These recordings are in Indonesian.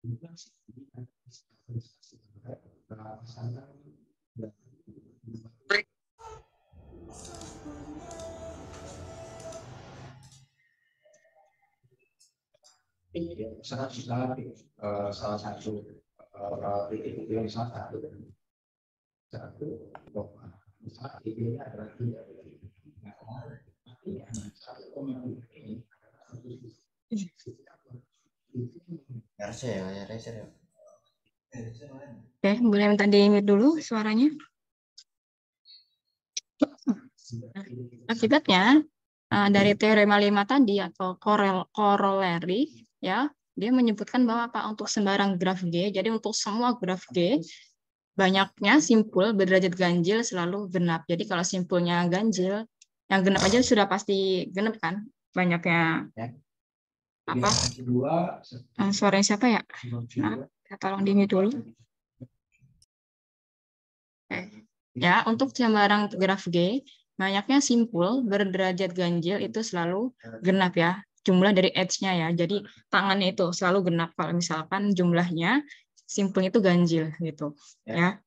salah satu titik yang salah satu saat ini adalah Oke, boleh minta di-mute dulu suaranya. Akibatnya dari teorema 5 tadi atau corollary ya, dia menyebutkan bahwa apa untuk sembarang graf G. Jadi untuk semua graf G banyaknya simpul berderajat ganjil selalu genap. Jadi kalau simpulnya ganjil, yang genap aja sudah pasti genap kan? Banyaknya apa? Suaranya siapa ya? Nah, tolong di-mute dulu. Ya, untuk sembarang graf G, banyaknya simpul berderajat ganjil itu selalu genap ya. Jumlah dari edge-nya ya. Jadi tangannya itu selalu genap kalau misalkan jumlahnya simpulnya itu ganjil gitu ya.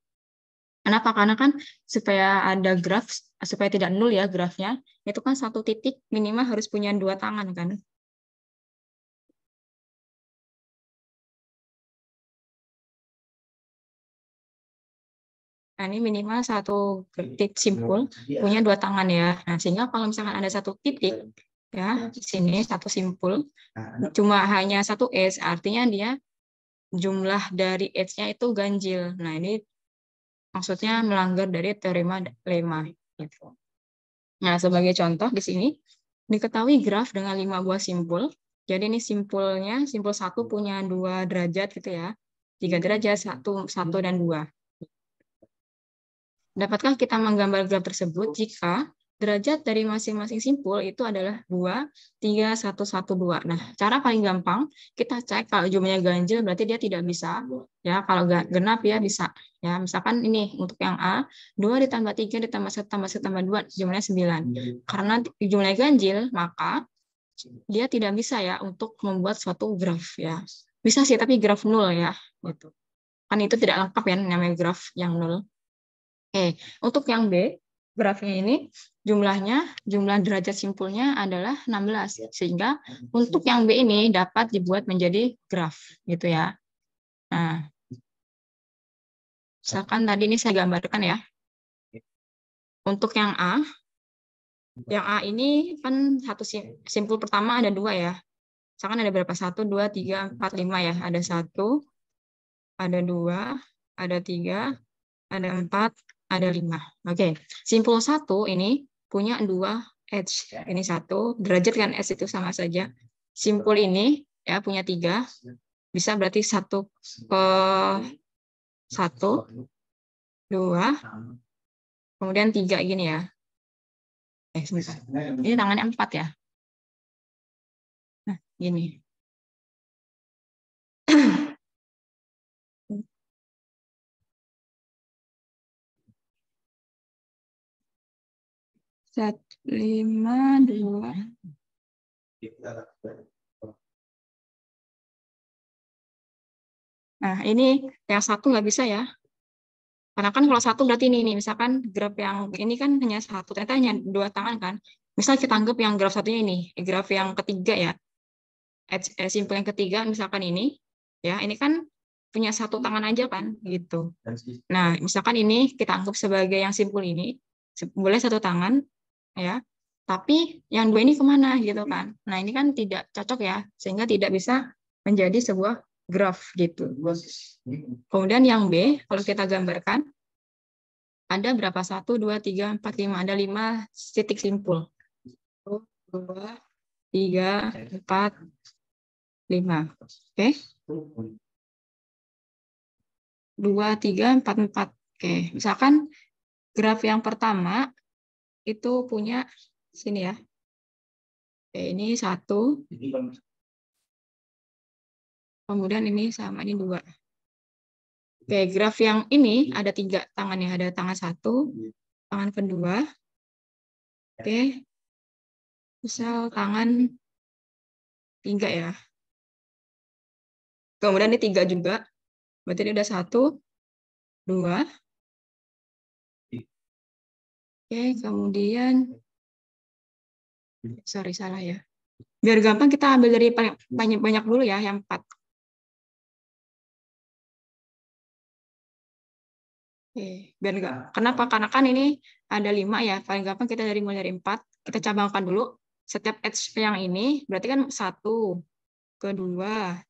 Kenapa? Karena kan supaya ada graf, supaya tidak nol ya grafnya, itu kan satu titik minimal harus punya 2 tangan kan. Nah, ini minimal satu titik simpul punya 2 tangan ya. Nah, sehingga kalau misalkan ada satu titik ya di sini satu simpul cuma hanya satu edge, artinya dia jumlah dari edge-nya itu ganjil. Nah, ini maksudnya melanggar dari teorema lemma gitu. Nah, sebagai contoh di sini diketahui graf dengan 5 buah simpul. Jadi ini simpulnya, simpul 1 punya 2 derajat gitu ya. 3 derajat, 1 dan 2. Dapatkah kita menggambar graf tersebut jika derajat dari masing-masing simpul itu adalah 2, 3, 1, 1, 2. Nah, cara paling gampang kita cek kalau jumlahnya ganjil berarti dia tidak bisa. Ya, kalau genap ya bisa. Ya, misalkan ini untuk yang A, 2 ditambah 3 ditambah 1 tambah 1 tambah 2 jumlahnya 9. Karena jumlahnya ganjil, maka dia tidak bisa ya untuk membuat suatu graf ya. Bisa sih tapi graf nol ya gitu. Kan itu tidak lengkap ya namanya graf yang nol. Oke, untuk yang B, grafnya ini jumlah derajat simpulnya adalah 16. Sehingga untuk yang B ini dapat dibuat menjadi graf gitu ya. Nah, misalkan tadi ini saya gambarkan ya. Untuk yang A ini kan satu simpul pertama ada 2 ya. Misalkan ada berapa? 1, 2, 3, 4, 5 ya. Ada 1, ada 2, ada 3, ada 4, ada 5. Oke, simpul 1 ini punya 2 edge. Ini 1, derajat kan edge itu sama saja. Simpul ini ya punya 3, bisa berarti 1 ke 1, 2, kemudian 3 gini ya. Sebentar. Ini tangannya 4 ya. Nah, gini. Set 5, 2. Nah, ini yang 1 nggak bisa ya. Karena kan kalau 1 berarti ini misalkan graf yang ini kan hanya 1, ternyata hanya 2 tangan kan. Misal kita anggap yang graf satunya ini, graf yang ketiga ya. Simpul yang ketiga misalkan ini, ya ini kan punya 1 tangan aja kan, gitu. Nah, misalkan ini kita anggap sebagai yang simpul ini, boleh 1 tangan, ya. Tapi yang 2 ini kemana gitu kan. Nah, ini kan tidak cocok ya, sehingga tidak bisa menjadi sebuah graf gitu. Kemudian yang B, kalau kita gambarkan, ada berapa? 1, 2, 3, 4, 5. Ada 5 titik simpul. 1, 2, 3, 4, 5. Oke. 2, 3, 4, 4. Oke. Misalkan graf yang pertama itu punya sini ya. Oke, ini 1. Kemudian ini sama ini 2. Oke, graf yang ini ada 3 tangannya. Ada tangan 1, tangan kedua. Oke. Misal tangan 3 ya. Kemudian ini 3 juga. Berarti ini udah 1, 2. Oke, kemudian sorry salah ya. Biar gampang kita ambil dari banyak dulu ya, yang 4. Oke, biar enggak. Kenapa? Karena kan ini ada 5 ya. Paling gampang kita mulai dari 4. Kita cabangkan dulu. Setiap edge yang ini berarti kan 1 ke 2,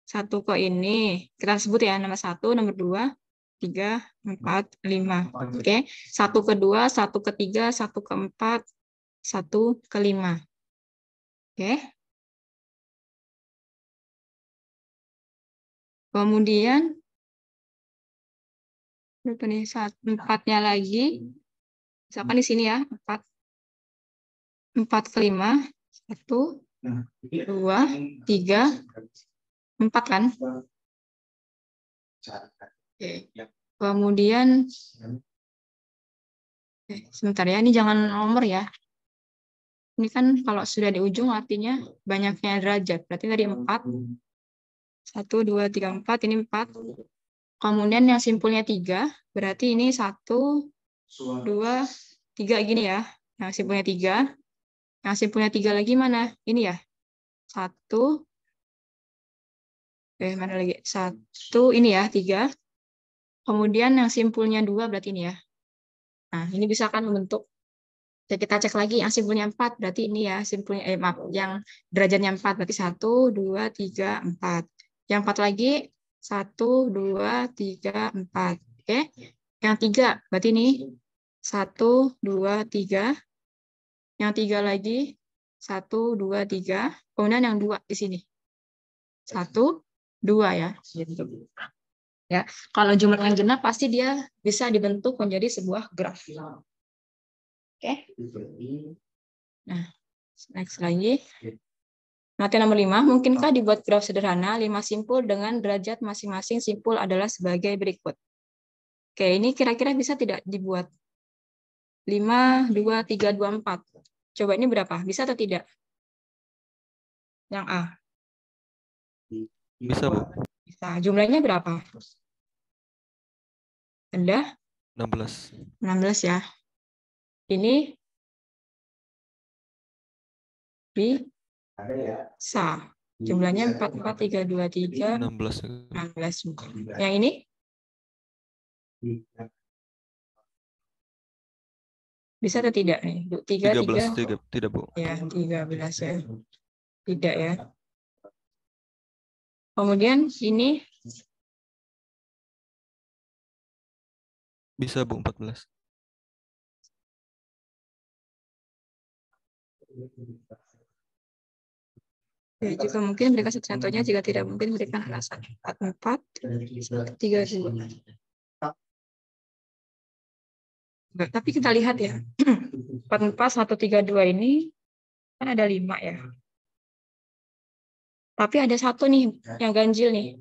1 ke ini. Kita sebut ya nomor 1, nomor 2, 3, 4, 5. Oke. 1 ke 2, 1 ke 3, 1 ke 4, 1 ke 5. Oke. Kemudian berapa nih? 4-nya lagi. Misalkan di sini ya, 4 ke 5, 1, 2, 3, 4 kan? Oke. Kemudian sebentar ya, ini jangan nomor ya. Ini kan kalau sudah di ujung artinya banyaknya derajat. Berarti tadi 4. 1, 2, 3, 4. Ini 4. Kemudian yang simpulnya 3. Berarti ini 1, 2, 3 gini ya. Yang simpulnya 3. Yang simpulnya 3 lagi mana? Ini ya. 1. Mana lagi? 1 ini ya, 3. Kemudian yang simpulnya 2 berarti ini ya. Nah, ini bisa kan membentuk. Jadi kita cek lagi yang simpulnya 4 berarti ini ya, simpulnya maaf, yang derajatnya 4 berarti 1, 2, 3, 4. Yang 4 lagi 1, 2, 3, 4. Oke. Yang 3 berarti ini 1, 2, 3. Yang 3 lagi 1, 2, 3. Kemudian yang 2 di sini. 1, 2 ya. Ya, kalau jumlah yang genap pasti dia bisa dibentuk menjadi sebuah graf. Oke. Nah, next lagi. Materi nomor 5, mungkinkah dibuat graf sederhana 5 simpul dengan derajat masing-masing simpul adalah sebagai berikut. Oke, ini kira-kira bisa tidak dibuat? 5, 2, 3, 2, 4. Coba ini berapa? Bisa atau tidak? Yang A. Bisa, Bu. Bisa. Jumlahnya berapa? Ada? 16. 16 ya. Ini bisa. Jumlahnya 4, 4, 3, 2, 3. 16. 16. Yang ini? Bisa atau tidak nih? 3, 13. Tidak, Bu. Ya, 13 ya. Tidak ya. Kemudian ini Bisa, Bu, 14. ya, jika mungkin berikan contohnya, jika tidak mungkin berikan alasan. 4, 3, 2. Tapi kita lihat ya. 4, 4, 1, 3, 2 ini kan ada 5 ya. Tapi ada 1 nih yang ganjil nih.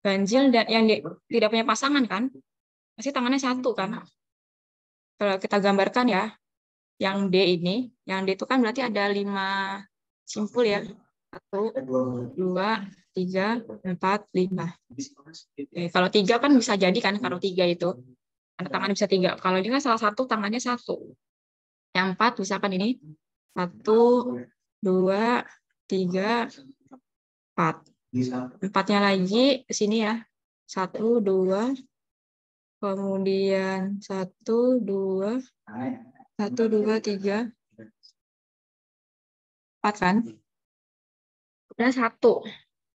Ganjil dan yang tidak punya pasangan kan? Pasti tangannya 1 kan? Kalau kita gambarkan ya, yang D ini, yang D itu kan berarti ada 5 simpul ya. 1, 2, 3, 4, 5. Oke, kalau 3 kan bisa jadi kan, kalau 3 itu. Karena tangannya bisa 3. Kalau ini kan salah satu tangannya 1. Yang 4 misalkan ini 1, 2, 3, 4. 4-nya lagi ke sini ya. 1, 2, kemudian 1, 2, 1, 2, 3, 4 kan? Kemudian 1.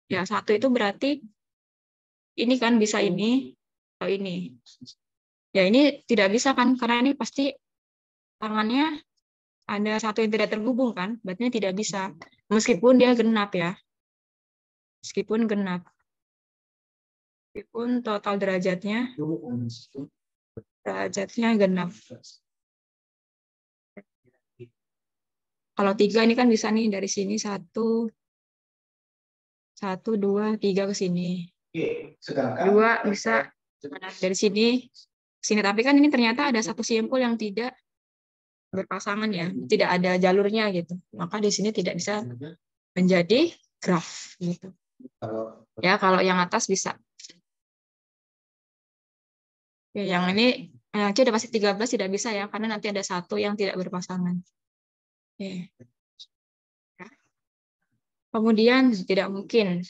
Ya, 1 itu berarti ini kan bisa ini atau ini. Ya, ini tidak bisa kan? Karena ini pasti tangannya ada 1 yang tidak terhubung kan? Berarti ini tidak bisa. Meskipun dia genap ya. Meskipun genap. Meskipun total derajatnya genap. Kalau 3 ini kan bisa nih dari sini 1, 2, 3 ke sini. 2 bisa dari sini ke sini. Tapi kan ini ternyata ada 1 simpul yang tidak berpasangan ya, tidak ada jalurnya gitu. Maka di sini tidak bisa menjadi graf gitu. Kalau Ya, kalau yang atas bisa. Ya, yang ini C udah pasti 13 tidak bisa ya, karena nanti ada satu yang tidak berpasangan. Oke. Ya. Kemudian tidak mungkin.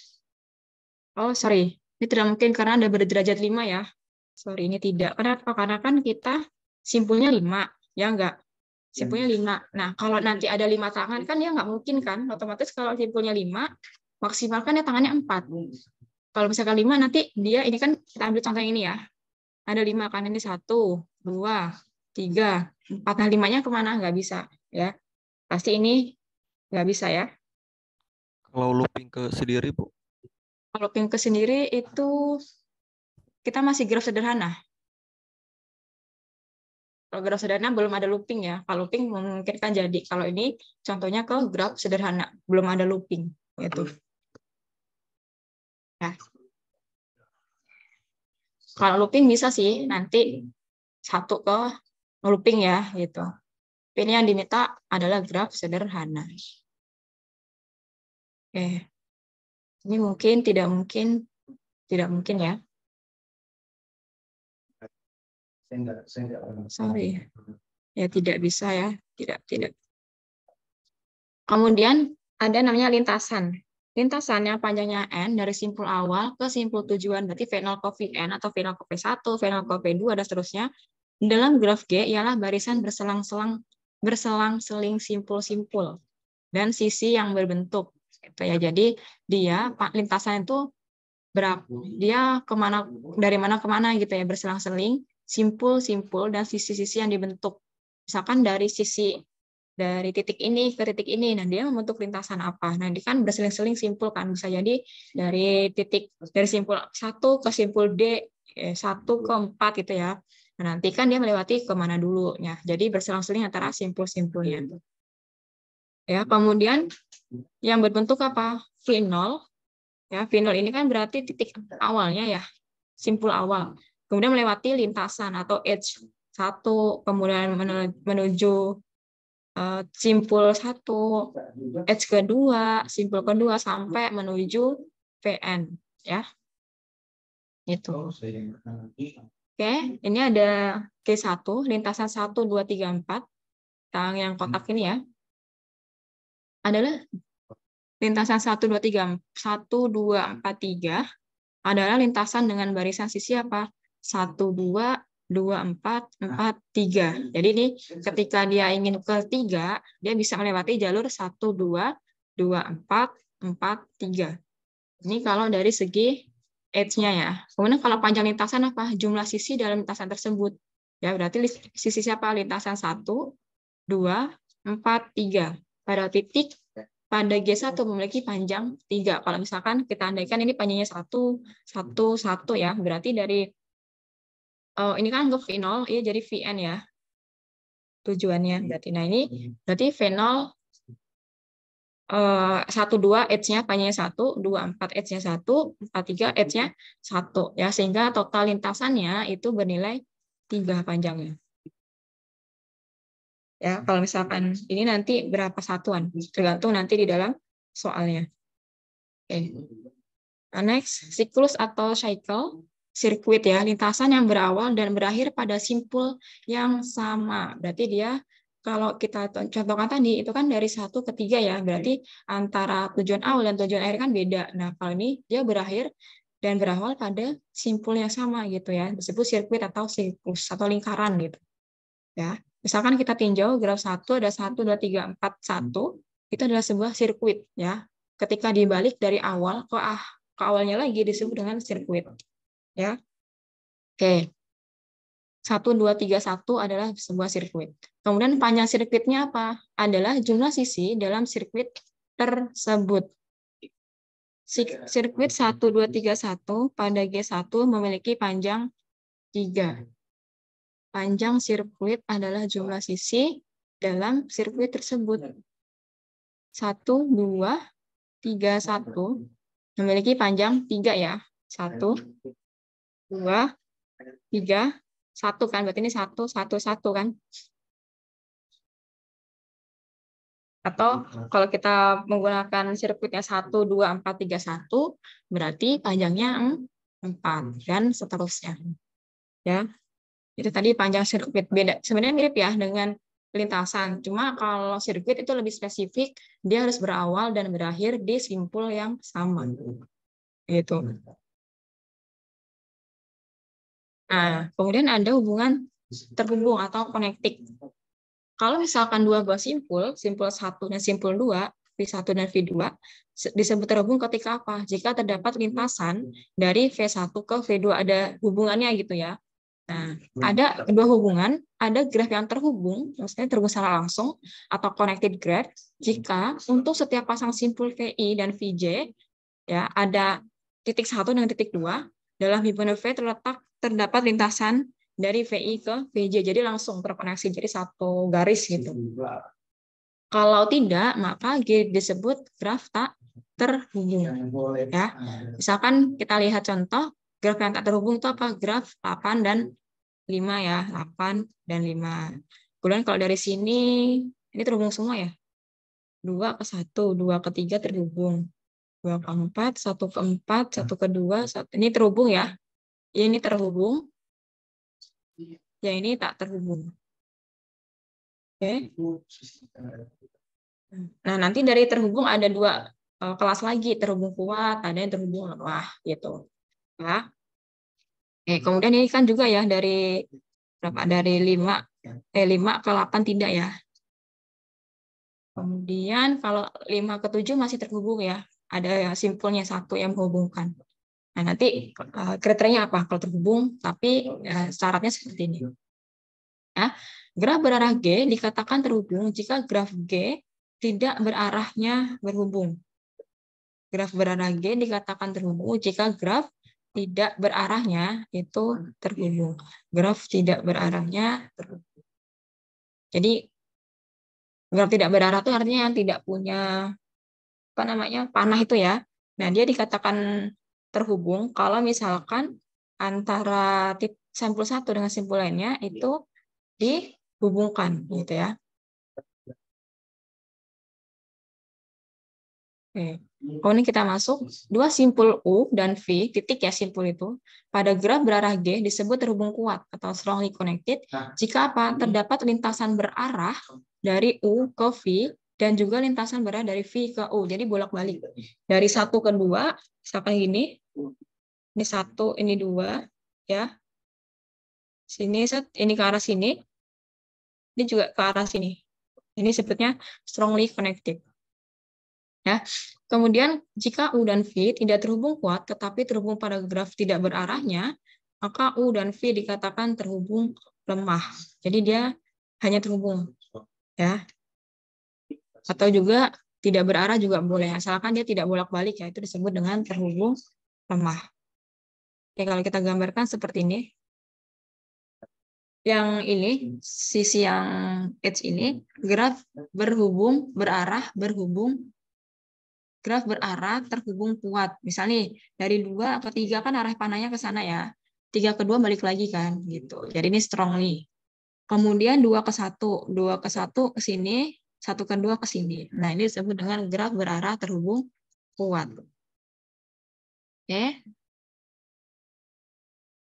Oh, sorry. Ini tidak mungkin karena ada berderajat 5 ya. Sorry, ini tidak. Kenapa? Karena kan kita simpulnya 5, ya enggak? Simpulnya 5. Nah, kalau nanti ada 5 tangan kan ya nggak mungkin kan? Otomatis kalau simpulnya 5, maksimalkan ya tangannya 4. Kalau misalkan 5 nanti dia ini kan kita ambil contoh ini ya. Ada 5 kan, ini 1, 2, 3, 4. Nah, 5-nya kemana? Nggak bisa ya. Pasti ini nggak bisa ya. Kalau looping ke sendiri, Bu. Kalau ping ke sendiri itu kita masih graf sederhana. Kalau graf sederhana belum ada looping ya. Kalau looping memungkinkan jadi. Kalau ini contohnya ke graf sederhana, belum ada looping. Gitu. Ya. Kalau looping bisa sih nanti satu ke looping ya gitu. Ini yang diminta adalah graf sederhana. Oke. Ini mungkin tidak mungkin ya. saya enggak Sorry. Ya tidak bisa ya. Tidak. Kemudian ada namanya lintasan. Lintasan yang panjangnya N dari simpul awal ke simpul tujuan, berarti V0 ke Vn atau V0 ke V1, V0 ke V2, dan seterusnya. Dalam graf G ialah barisan berselang-seling simpul-simpul dan sisi yang berbentuk. Gitu ya. Jadi dia lintasan itu berapa? Dia dari mana kemana gitu ya, berselang-seling, simpul-simpul dan sisi-sisi yang dibentuk. Misalkan dari titik ini ke titik ini, nah dia membentuk lintasan apa? Nah, ini kan berseling-seling simpul kan, bisa jadi dari simpul 1 ke simpul D, 1 ke 4 gitu ya. Nah, nanti kan dia melewati kemana dulu ya. Jadi berselang-seling antara simpul-simpulnya. Ya, kemudian yang berbentuk apa? V0. Ya, V0 ini kan berarti titik awalnya ya, simpul awal. Kemudian melewati lintasan atau edge 1, kemudian menuju simpul 1, edge kedua, simpul kedua sampai menuju VN ya. Itu. Oke, ini ada G1, lintasan 1 2 3 4. Yang kotak ini ya. Adalah lintasan 1 2 3 1 2 4 3 adalah lintasan dengan barisan sisi apa? 1 2 2 4 4 3. Jadi ini ketika dia ingin ke 3, dia bisa melewati jalur 1 2 2 4 4 3. Ini kalau dari segi edge-nya ya. Kemudian kalau panjang lintasan apa? Jumlah sisi dalam lintasan tersebut. Ya, berarti sisi siapa? Lintasan 1 2 4 3. Pada G1 memiliki panjang 3. Kalau misalkan kita andaikan ini panjangnya 1 1 1 ya, berarti dari ini kan untuk V0 ya, jadi Vn ya. Tujuannya berarti. Nah, ini berarti V0 1 2 edge-nya panjangnya 1, 2 4 edge-nya 1, 4 3 edge-nya 1 ya, sehingga total lintasannya itu bernilai 3 panjangnya. Ya, kalau misalkan ini nanti berapa satuan, tergantung nanti di dalam soalnya. Oke. Next, siklus atau cycle, sirkuit ya, lintasan yang berawal dan berakhir pada simpul yang sama. Berarti dia, kalau kita contohkan tadi, itu kan dari 1 ke 3 ya, berarti antara tujuan awal dan tujuan akhir kan beda. Nah, kalau ini dia berakhir dan berawal pada simpul yang sama gitu ya, disebut sirkuit atau siklus atau lingkaran gitu. Ya, misalkan kita tinjau graf 1 ada 1 2 3 4 1, itu adalah sebuah sirkuit ya. Ketika dibalik dari awal ke awalnya lagi disebut dengan sirkuit ya. Oke. 1 2 3 1 adalah sebuah sirkuit. Kemudian panjang sirkuitnya apa? Adalah jumlah sisi dalam sirkuit tersebut. Sirkuit 1 2 3 1 pada G1 memiliki panjang 3. Panjang sirkuit adalah jumlah sisi dalam sirkuit tersebut. 1, 2, 3, 1 memiliki panjang 3 ya. 1, 2, 3, 1 kan. Berarti ini 1, 1, 1 kan. Atau kalau kita menggunakan sirkuitnya 1, 2, 4, 3, 1, berarti panjangnya 4 dan seterusnya. Ya, itu tadi panjang sirkuit. Beda, sebenarnya mirip ya dengan lintasan. Cuma kalau sirkuit itu lebih spesifik, dia harus berawal dan berakhir di simpul yang sama. Gitu. Nah, kemudian ada hubungan terhubung atau connecting. Kalau misalkan dua buah simpul 1 dan simpul 2, V1 dan V2, disebut terhubung ketika apa? Jika terdapat lintasan dari V1 ke V2, ada hubungannya gitu ya. Nah, ada dua hubungan, ada graf yang terhubung, maksudnya terhubung secara langsung, atau connected graph, jika untuk setiap pasang simpul VI dan VJ, ya ada titik 1 dan titik 2, dalam himpunan V terdapat lintasan dari VI ke VJ, jadi langsung terkoneksi, jadi satu garis gitu. Kalau tidak, maka G disebut graf tak terhubung. Ya, misalkan kita lihat contoh graf yang tak terhubung itu apa? Graf 8 dan 5 ya, 8 dan 5. Kemudian kalau dari sini ini terhubung semua ya. 2 ke 1, 2 ke 3 terhubung. 2 ke 4, 1 ke 4, 1 ke 2, ini terhubung ya. Ini terhubung. Yang ini tak terhubung. Oke. Nah, nanti dari terhubung ada dua kelas lagi, terhubung kuat, ada yang terhubung lemah gitu. Ya. Oke, kemudian ini kan juga ya dari berapa? Dari 5 ke 8 tidak ya. Kemudian kalau 5 ke 7 masih terhubung ya. Ada simpulnya satu yang menghubungkan. Nah, nanti kriterianya apa kalau terhubung, tapi syaratnya seperti ini. Ya, graf berarah G dikatakan terhubung jika graf G tidak berarahnya berhubung. Graf berarah G dikatakan terhubung jika graf tidak berarahnya itu terhubung. Graf tidak berarahnya terhubung. Jadi graf tidak berarah itu artinya yang tidak punya apa namanya panah itu ya. Nah, dia dikatakan terhubung kalau misalkan antara sampul satu dengan simpul lainnya itu dihubungkan gitu ya. Oke. Kemudian kita masuk dua simpul U dan V, titik ya simpul itu, pada graf berarah G disebut terhubung kuat atau strongly connected jika apa? Terdapat lintasan berarah dari U ke V dan juga lintasan berarah dari V ke U. Jadi bolak-balik. Dari 1 ke 2, misalkan gini. Ini 1, ini 2 ya. Sini ini ke arah sini. Ini juga ke arah sini. Ini sebutnya strongly connected. Ya. Kemudian jika U dan V tidak terhubung kuat tetapi terhubung pada graf tidak berarahnya, maka U dan V dikatakan terhubung lemah. Jadi dia hanya terhubung, ya. Atau juga tidak berarah juga boleh, asalkan dia tidak bolak-balik ya, itu disebut dengan terhubung lemah. Oke, kalau kita gambarkan seperti ini. Yang ini sisi yang H ini graf berhubung berarah berhubung graf berarah terhubung kuat. Misalnya dari 2 ke 3 kan arah panahnya ke sana ya. 3 ke 2 balik lagi kan gitu. Jadi ini strongly. Kemudian 2 ke 1, 2 ke 1 ke sini, 1 ke 2 ke sini. Nah, ini disebut dengan graf berarah terhubung kuat. Oke.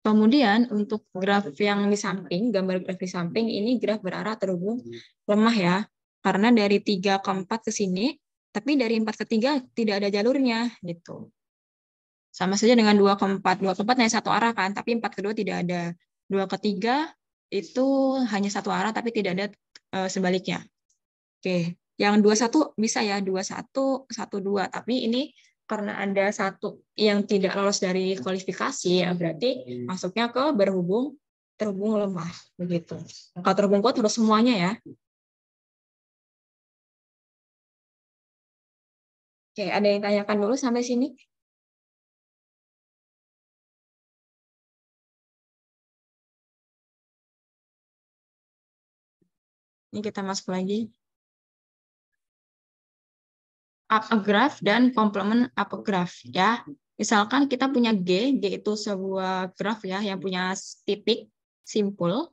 Kemudian untuk graf yang di samping, gambar graf di samping ini graf berarah terhubung lemah ya. Karena dari 3 ke 4 ke sini, tapi dari 4 ke 3 tidak ada jalurnya gitu. Sama saja dengan 2 ke 4. 2 ke 4 hanya satu arah kan, tapi 4 ke 2 tidak ada. 2 ke 3 itu hanya satu arah tapi tidak ada sebaliknya. Oke, yang 21 bisa ya 21 12, tapi ini karena ada satu yang tidak lolos dari kualifikasi ya berarti masuknya ke terhubung lemah begitu. Kalau terhubung kuat harus semuanya ya. Oke, ada yang tanyakan dulu sampai sini? Ini kita masuk lagi. Upgraph dan komplement upgraph ya. Misalkan kita punya G itu sebuah graf ya yang punya titik simpul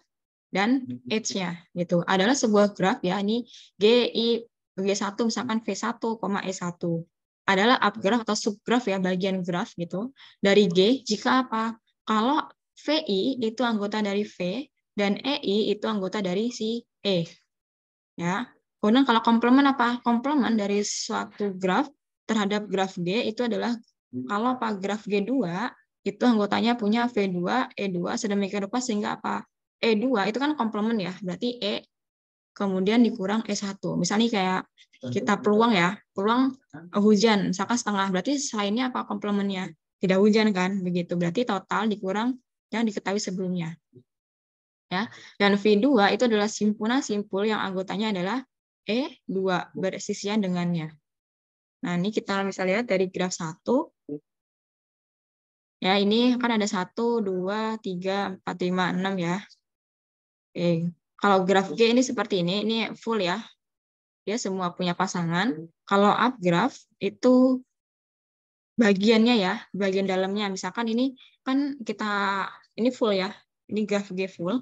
dan H-nya gitu. Adalah sebuah graf ya, ini GI G1 misalkan V1, E1 adalah upgraph atau subgraph ya, bagian graf gitu dari G jika apa? Kalau VI itu anggota dari V dan EI itu anggota dari si E. Ya. Kemudian kalau komplement apa? Komplement dari suatu graf terhadap graf G itu adalah kalau apa? Graf G2 itu anggotanya punya V2, E2 sedemikian rupa sehingga apa? E2 itu kan komplement ya, berarti E kemudian dikurang E1. Misalnya kayak kita peluang ya, peluang hujan, misalkan setengah, berarti selainnya apa komplemennya? Tidak hujan kan, begitu. Berarti total dikurang yang diketahui sebelumnya. Ya. Dan V2 itu adalah simpulan simpul yang anggotanya adalah E2 bersisian dengannya. Nah, ini kita bisa lihat dari graf 1. Ya, ini kan ada 1, 2, 3, 4, 5, 6 ya. Oke. Kalau graf G ini seperti ini full ya. Dia semua punya pasangan. Kalau upgraph itu bagiannya ya, bagian dalamnya. Misalkan ini kan ini full ya. Ini graf G full.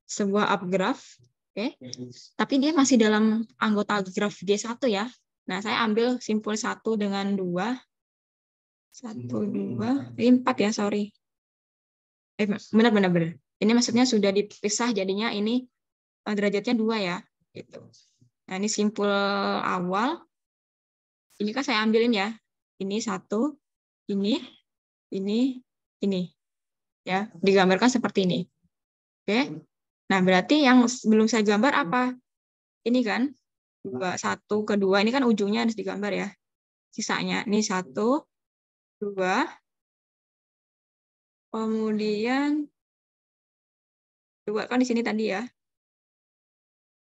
Sebuah upgraph. Oke. Tapi dia masih dalam anggota graf G1 ya. Nah, saya ambil simpul 1 dengan 2. 1, 2. Ini 4 ya, sorry. Benar. Ini maksudnya sudah dipisah jadinya ini derajatnya 2 ya. Gitu. Nah, ini simpul awal. Ini kan saya ambilin ya. Ini 1, ini. Ya, digambarkan seperti ini. Oke. Nah, berarti yang belum saya gambar apa? Ini kan 2, 1 ke 2. Ini kan ujungnya harus digambar ya. Sisanya ini 1, 2. Kemudian 2 kan di sini tadi ya.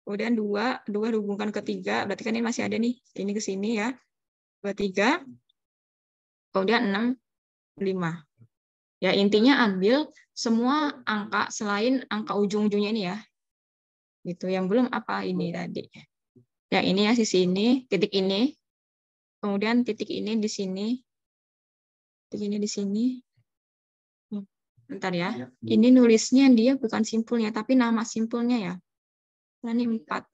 Kemudian 2 dihubungkan ke 3, berarti kan ini masih ada nih. Ini ke sini ya. 2, 3. Kemudian 6, 5. Ya, intinya ambil semua angka selain angka ujung-ujungnya ini ya. Gitu. Yang belum apa ini tadi. Ya, ini ya sisi ini, titik ini. Kemudian titik ini di sini. Titik ini di sini. Bentar ya. Ini nulisnya dia bukan simpulnya, tapi nama simpulnya ya. Nah, ini 4.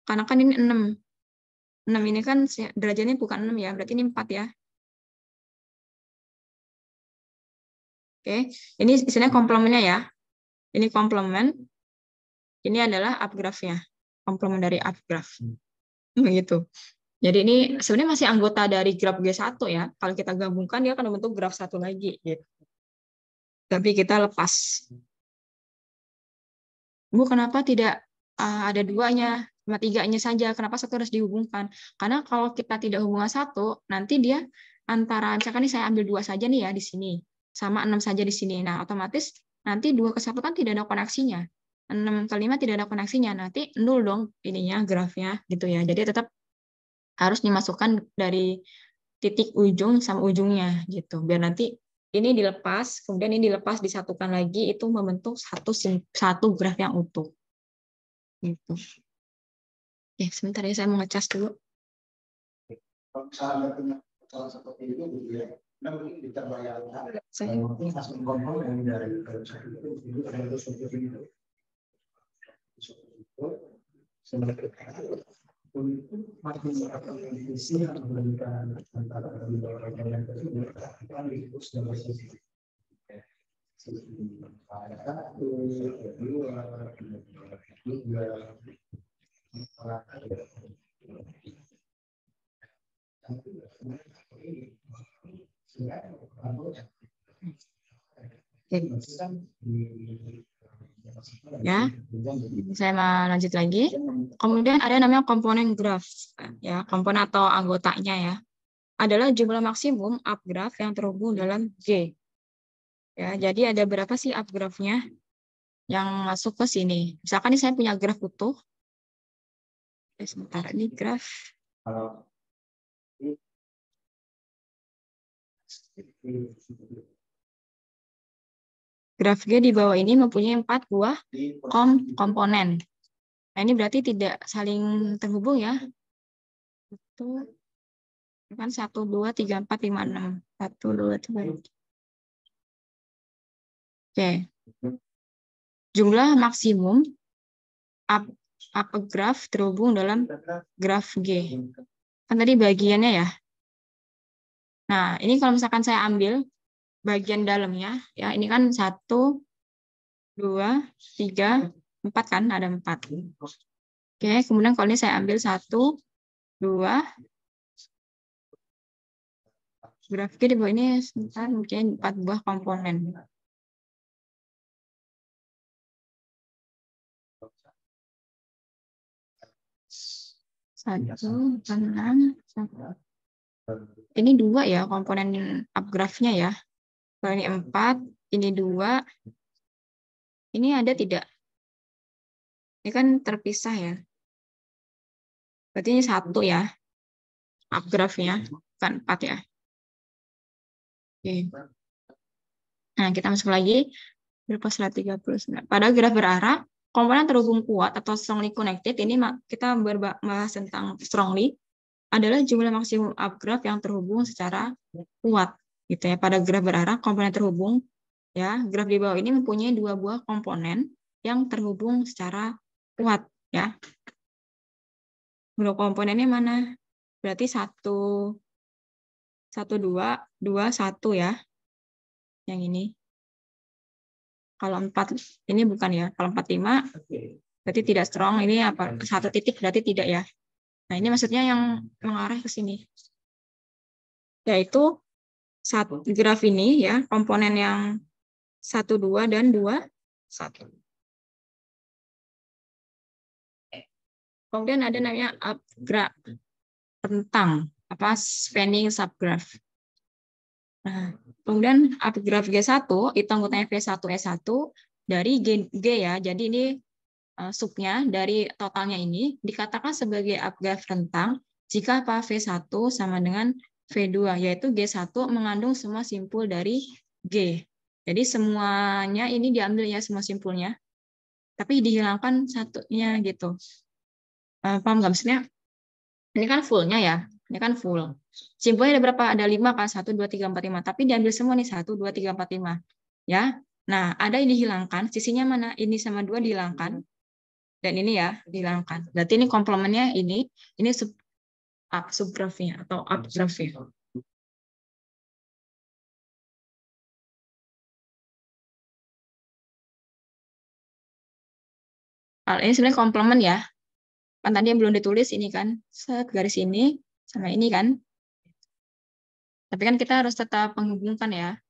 Karena kan ini 6. 6 ini kan derajatnya bukan 6 ya, berarti ini 4 ya. Oke, ini istilahnya komplemennya ya. Ini komplement. Ini adalah upgraph-nya. Komplement dari upgraph. Begitu. Jadi ini sebenarnya masih anggota dari graf G1 ya. Kalau kita gabungkan dia akan membentuk graf 1 lagi. Gitu. Tapi kita lepas. Bu, kenapa tidak ada 2-nya, cuma 3-nya saja? Kenapa 1 harus dihubungkan? Karena kalau kita tidak hubungan 1, nanti dia antara, misalkan ini saya ambil 2 saja nih ya di sini, sama 6 saja di sini. Nah, otomatis nanti 2 ke 1 kan tidak ada koneksinya. 6 ke 5 tidak ada koneksinya. Nanti 0 dong ininya, grafnya gitu ya. Jadi tetap harus dimasukkan dari titik ujung sama ujungnya gitu. Biar nanti ini dilepas, kemudian ini dilepas, disatukan lagi, itu membentuk satu graf yang utuh. Gitu. Ya, sebentar ya, saya mau ngecas dulu. Kalau misalnya punya salah seperti itu, nah mungkin bisa bayangkan. Saya langsung kompon yang dari itu ada seperti itu. Makin isi atau memberikan antara yang tersebut itu sudah bersih. Ada 1, 2, 3. Ya, saya mau lanjut lagi. Kemudian ada namanya komponen graf, ya, komponen atau anggotanya ya. Adalah jumlah maksimum upgraph yang terhubung dalam G. Ya, jadi ada berapa sih upgraph-nya yang masuk ke sini? Misalkan ini saya punya graf utuh. Sebentar, ini graf. Graf G di bawah ini mempunyai 4 buah komponen. Nah, ini berarti tidak saling terhubung ya. Itu kan 1, 2, 3, 4, 5, 6. 1, 2, 3. Oke. Jumlah maksimum up a graph terhubung dalam graf G. Kan tadi bagiannya ya. Nah, ini kalau misalkan saya ambil bagian dalamnya, ya ini kan 1, 2, 3, 4 kan, ada 4. Oke, kemudian kalau ini saya ambil 1, 2, graf G di bawah ini sebentar, mungkin 4 buah komponen. Satu, 6, ini 2 ya komponen up graph-nya ya. Kalau ini 4, ini 2, ini ada tidak? Ini kan terpisah ya. Berarti ini 1 ya, up graph-nya, bukan 4 ya. Oke. Nah, kita masuk lagi. Berapa slide 39. Pada graf berarah, komponen terhubung kuat atau strongly connected, ini kita berbahas tentang strongly, adalah jumlah maksimum up graph yang terhubung secara kuat. Gitu ya. Pada graf berarah, komponen terhubung, ya, graf di bawah ini mempunyai 2 buah komponen yang terhubung secara kuat. Ya. Dua komponennya mana? Berarti 1, 2, 2, 1 ya. Yang ini. Kalau 4 ini bukan ya. Kalau 4, 5 berarti tidak strong. Ini apa? 1 titik berarti tidak ya. Nah, ini maksudnya yang mengarah ke sini. Yaitu graf ini ya, komponen yang 1, 2 dan 2, 1. Kemudian ada namanya up graph rentang, apa spanning subgraph. Nah, kemudian up graph G1 itu anggotanya V1 S1 dari G ya. Jadi ini subnya dari totalnya ini dikatakan sebagai up graph rentang jika apa V1 sama dengan V2, yaitu G1 mengandung semua simpul dari G. Jadi semuanya ini diambil ya, semua simpulnya. Tapi dihilangkan satunya gitu. Paham nggak maksudnya? Ini kan fullnya ya. Ini kan full. Simpulnya ada berapa? Ada 5 kan? 1, 2, 3, 4, 5. Tapi diambil semua nih. 1, 2, 3, 4, 5. Ya. Nah, ada yang dihilangkan. Sisinya mana? Ini sama 2 dihilangkan. Dan ini ya, dihilangkan. Berarti ini komplemennya ini subgrafnya atau up grafnya. Hal ini sebenarnya komplemen ya. Kan tadi yang belum ditulis ini kan. Garis ini sama ini kan. Tapi kan kita harus tetap menghubungkan ya.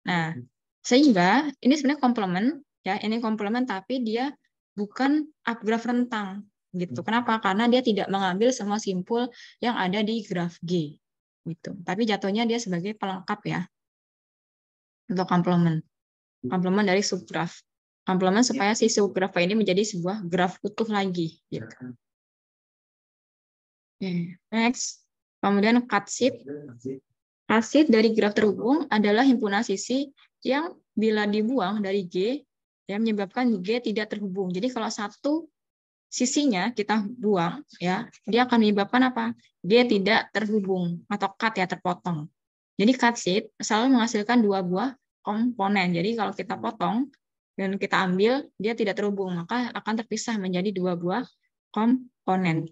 Nah, sehingga ini sebenarnya komplemen ya, ini komplemen tapi dia bukan up graph rentang gitu. Kenapa? Karena dia tidak mengambil semua simpul yang ada di graf G gitu. Tapi jatuhnya dia sebagai pelengkap ya. Untuk komplemen. Komplemen dari subgraf. Komplemen supaya si subgraf ini menjadi sebuah graf utuh lagi gitu. Okay. Next. Kemudian cut sheet. Cut sheet dari graf terhubung adalah himpunan sisi yang bila dibuang dari G yang menyebabkan G tidak terhubung. Jadi kalau satu sisinya kita buang ya, dia akan menyebabkan apa? G tidak terhubung atau cut ya, terpotong. Jadi cut sheet selalu menghasilkan 2 buah komponen. Jadi kalau kita potong dan kita ambil, dia tidak terhubung, maka akan terpisah menjadi 2 buah komponen.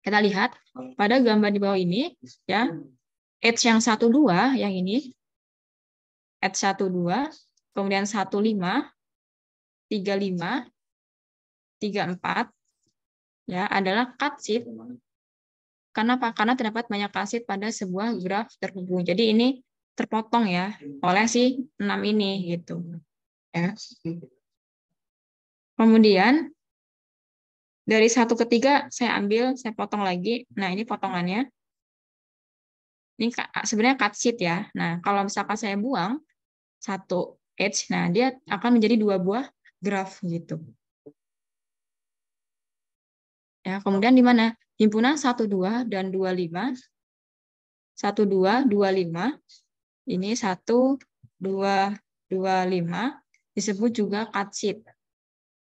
Kita lihat pada gambar di bawah ini ya, edge yang 1, 2 yang ini, edge 1, 2, kemudian 1, 5, 3, 5, 3, 4 ya adalah cut sheet. Karena apa? Karena terdapat banyak cut sheet pada sebuah graf terhubung. Jadi ini terpotong ya oleh si 6 ini gitu. Ya. Kemudian dari 1 ke 3 saya ambil, saya potong lagi. Nah, ini potongannya. Ini sebenarnya cut sheet ya. Nah, kalau misalkan saya buang 1 edge, nah dia akan menjadi 2 buah graf gitu. Ya, kemudian di mana? Himpunan 1, 2 dan 25. 1, 2, 25. Ini 1, 2, 25 disebut juga cut sheet.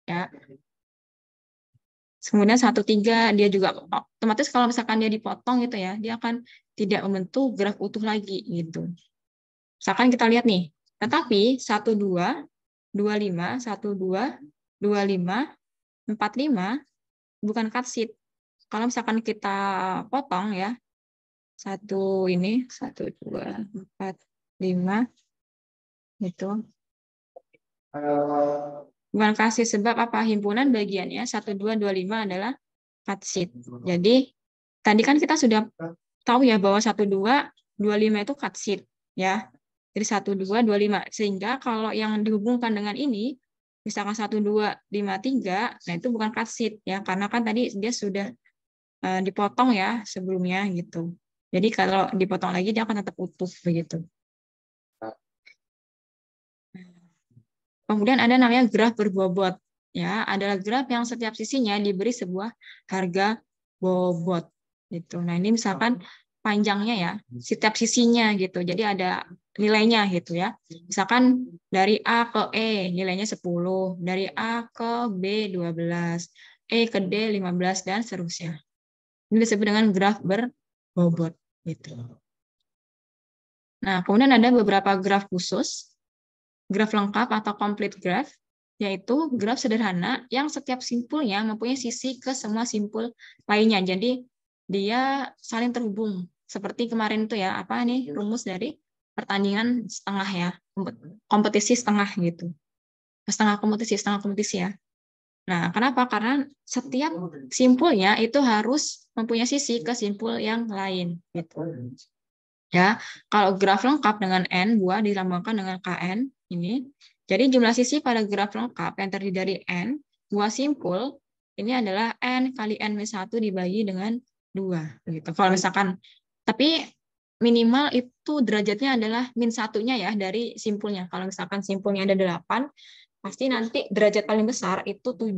Ya. Kemudian 1, 3 dia juga otomatis kalau misalkan dia dipotong gitu ya, dia akan tidak membentuk graf utuh lagi gitu. Misalkan kita lihat nih, tetapi 1, 2, 25, 1, 2, 25, 45 bukan cut sheet. Kalau misalkan kita potong ya, 1, 2, 4, 5, gitu. Bukan cut sheet sebab apa? Himpunan bagiannya 1, 2, 2, 5 adalah cut sheet. Jadi tadi kan kita sudah tahu ya bahwa 1, 2, 2, 5 itu cut sheet ya. Jadi 1, 2, 2, 5. Sehingga kalau yang dihubungkan dengan ini, misalkan 1, 2, 5, 3, nah itu bukan cut sheet ya, karena kan tadi dia sudah dipotong ya sebelumnya gitu. Jadi kalau dipotong lagi dia akan tetap utuh begitu. Kemudian ada namanya graf berbobot ya, adalah graf yang setiap sisinya diberi sebuah harga bobot gitu. Nah, ini misalkan panjangnya ya, setiap sisinya gitu. Jadi ada nilainya gitu ya. Misalkan dari A ke E nilainya 10, dari A ke B 12, E ke D 15 dan seterusnya. Ini disebut dengan graf berbobot gitu. Nah, kemudian ada beberapa graf khusus, graf lengkap atau complete graph, yaitu graf sederhana yang setiap simpulnya mempunyai sisi ke semua simpul lainnya. Jadi dia saling terhubung. Seperti kemarin itu ya, apa nih rumus dari pertandingan setengah ya, kompetisi setengah gitu. Setengah kompetisi ya. Nah, kenapa? Karena setiap simpulnya itu harus mempunyai sisi ke simpul yang lain gitu. Ya, kalau graf lengkap dengan n buah dilambangkan dengan kn ini. Jadi jumlah sisi pada graf lengkap yang terdiri dari n buah simpul ini adalah n kali n-1 dibagi dengan 2 gitu. Kalau misalkan tapi minimal itu derajatnya adalah min satunya ya dari simpulnya. Kalau misalkan simpulnya ada 8, pasti nanti derajat paling besar itu 7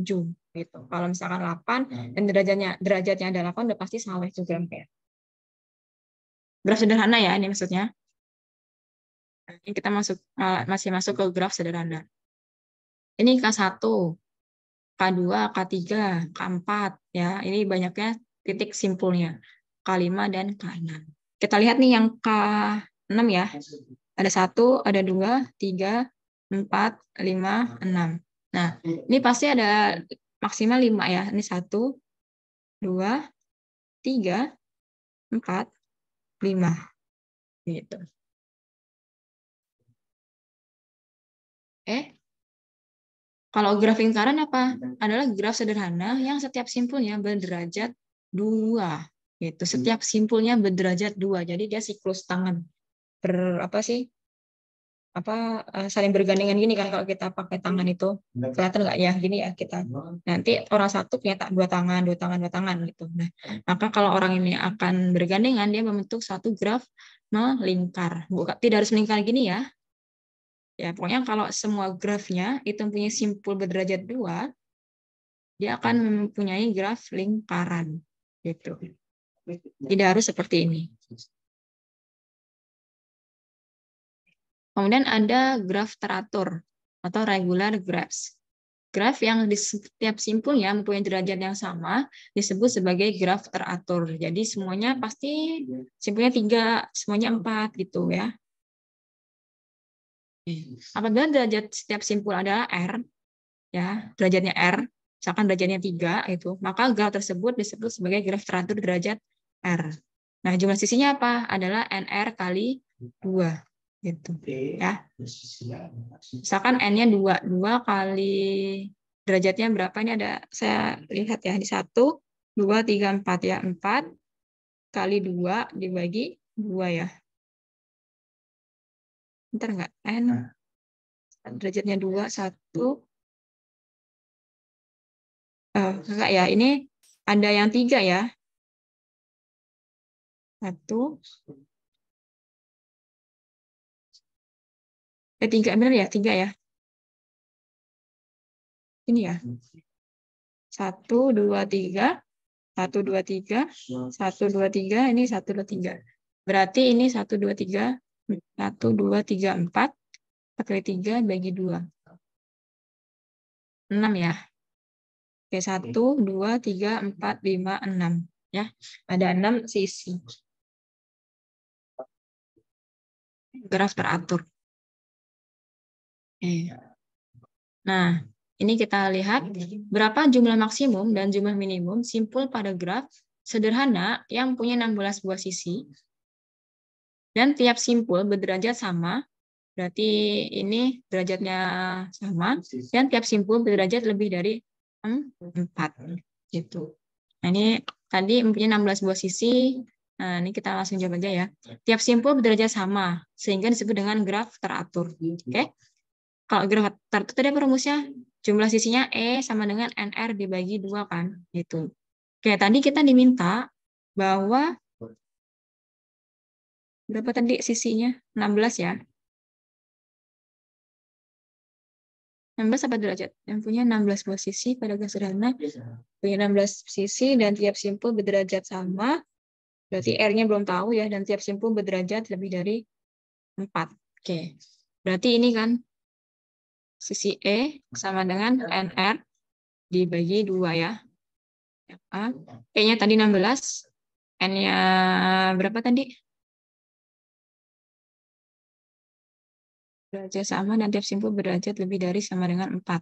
gitu. Kalau misalkan 8 dan derajatnya ada 8 udah pasti salah itu grafnya. Graf sederhana ya ini maksudnya. Ini kita masih masuk ke graf sederhana. Ini K1, K2, K3, K4 ya. Ini banyaknya titik simpulnya. K5 dan K6. Kita lihat nih yang K6 ya. Ada 1, ada 2, 3, 4, 5, 6. Nah, ini pasti ada maksimal 5 ya. Ini 1, 2, 3, 4, 5. Gitu. Kalau graf lingkaran apa? Adalah graf sederhana yang setiap simpulnya berderajat 2. Gitu. Setiap simpulnya berderajat 2. Jadi dia siklus tangan. Saling bergandengan gini kan kalau kita pakai tangan itu. Kelihatan nggak ya? Gini ya kita. Nanti orang satu punya 2 tangan, 2 tangan, 2 tangan gitu. Nah, maka kalau orang ini akan bergandengan, dia membentuk satu graf melingkar. Tidak harus melingkar gini ya. Ya, pokoknya kalau semua grafnya itu mempunyai simpul berderajat 2, dia akan mempunyai graf lingkaran. Gitu. Tidak harus seperti ini. Kemudian ada graf teratur atau regular graphs. Graf yang di setiap simpulnya mempunyai derajat yang sama disebut sebagai graf teratur. Jadi semuanya pasti simpulnya 3, semuanya 4 gitu ya. Apabila derajat setiap simpul adalah R, ya derajatnya R, misalkan derajatnya 3 itu, maka graf tersebut disebut sebagai graf teratur derajat R. Nah, jumlah sisinya apa? Adalah NR kali 2 gitu ya. Misalkan N-nya 2, 2 kali derajatnya berapa? Ini ada saya lihat ya di 1, 2, 3, 4 ya. 4 kali 2 dibagi 2 ya. Bentar enggak? N derajatnya 2, 1. Enggak ya, ini ada yang 3 ya. 1. 3 benar ya? 3 ya. Ini ya. 1, 2, 3. 1, 2, 3. 1, 2, 3. Ini 1, 2, 3. Berarti ini 1, 2, 3. 1, 2, 3, 4. 4 kali 3 bagi 2. 6 ya. Oke, 1, 2, 3, 4, 5, 6. Ya. Ada 6 sisi. Graf teratur. Nah, ini kita lihat berapa jumlah maksimum dan jumlah minimum simpul pada graf sederhana yang punya 16 buah sisi dan tiap simpul berderajat sama. Berarti ini derajatnya sama dan tiap simpul berderajat lebih dari 4 gitu. Nah, ini tadi mempunyai 16 buah sisi. Nah, ini kita langsung jawab aja ya. Tiap simpul berderajat sama sehingga disebut dengan graf teratur. Oke. Kalau graf teratur tadi apa rumusnya? Jumlah sisinya E sama dengan NR dibagi 2 kan, gitu. Oke, tadi kita diminta bahwa berapa tadi sisinya? 16 ya. 16 apa derajat? Yang punya 16 buah sisi pada graf sederhana punya 16 sisi dan tiap simpul berderajat sama. Berarti R-nya belum tahu ya, dan tiap simpul berderajat lebih dari 4. Oke. Berarti ini kan sisi E sama dengan NR dibagi 2 ya. E-nya tadi 16, N-nya berapa tadi? Derajat sama dan tiap simpul berderajat lebih dari sama dengan 4.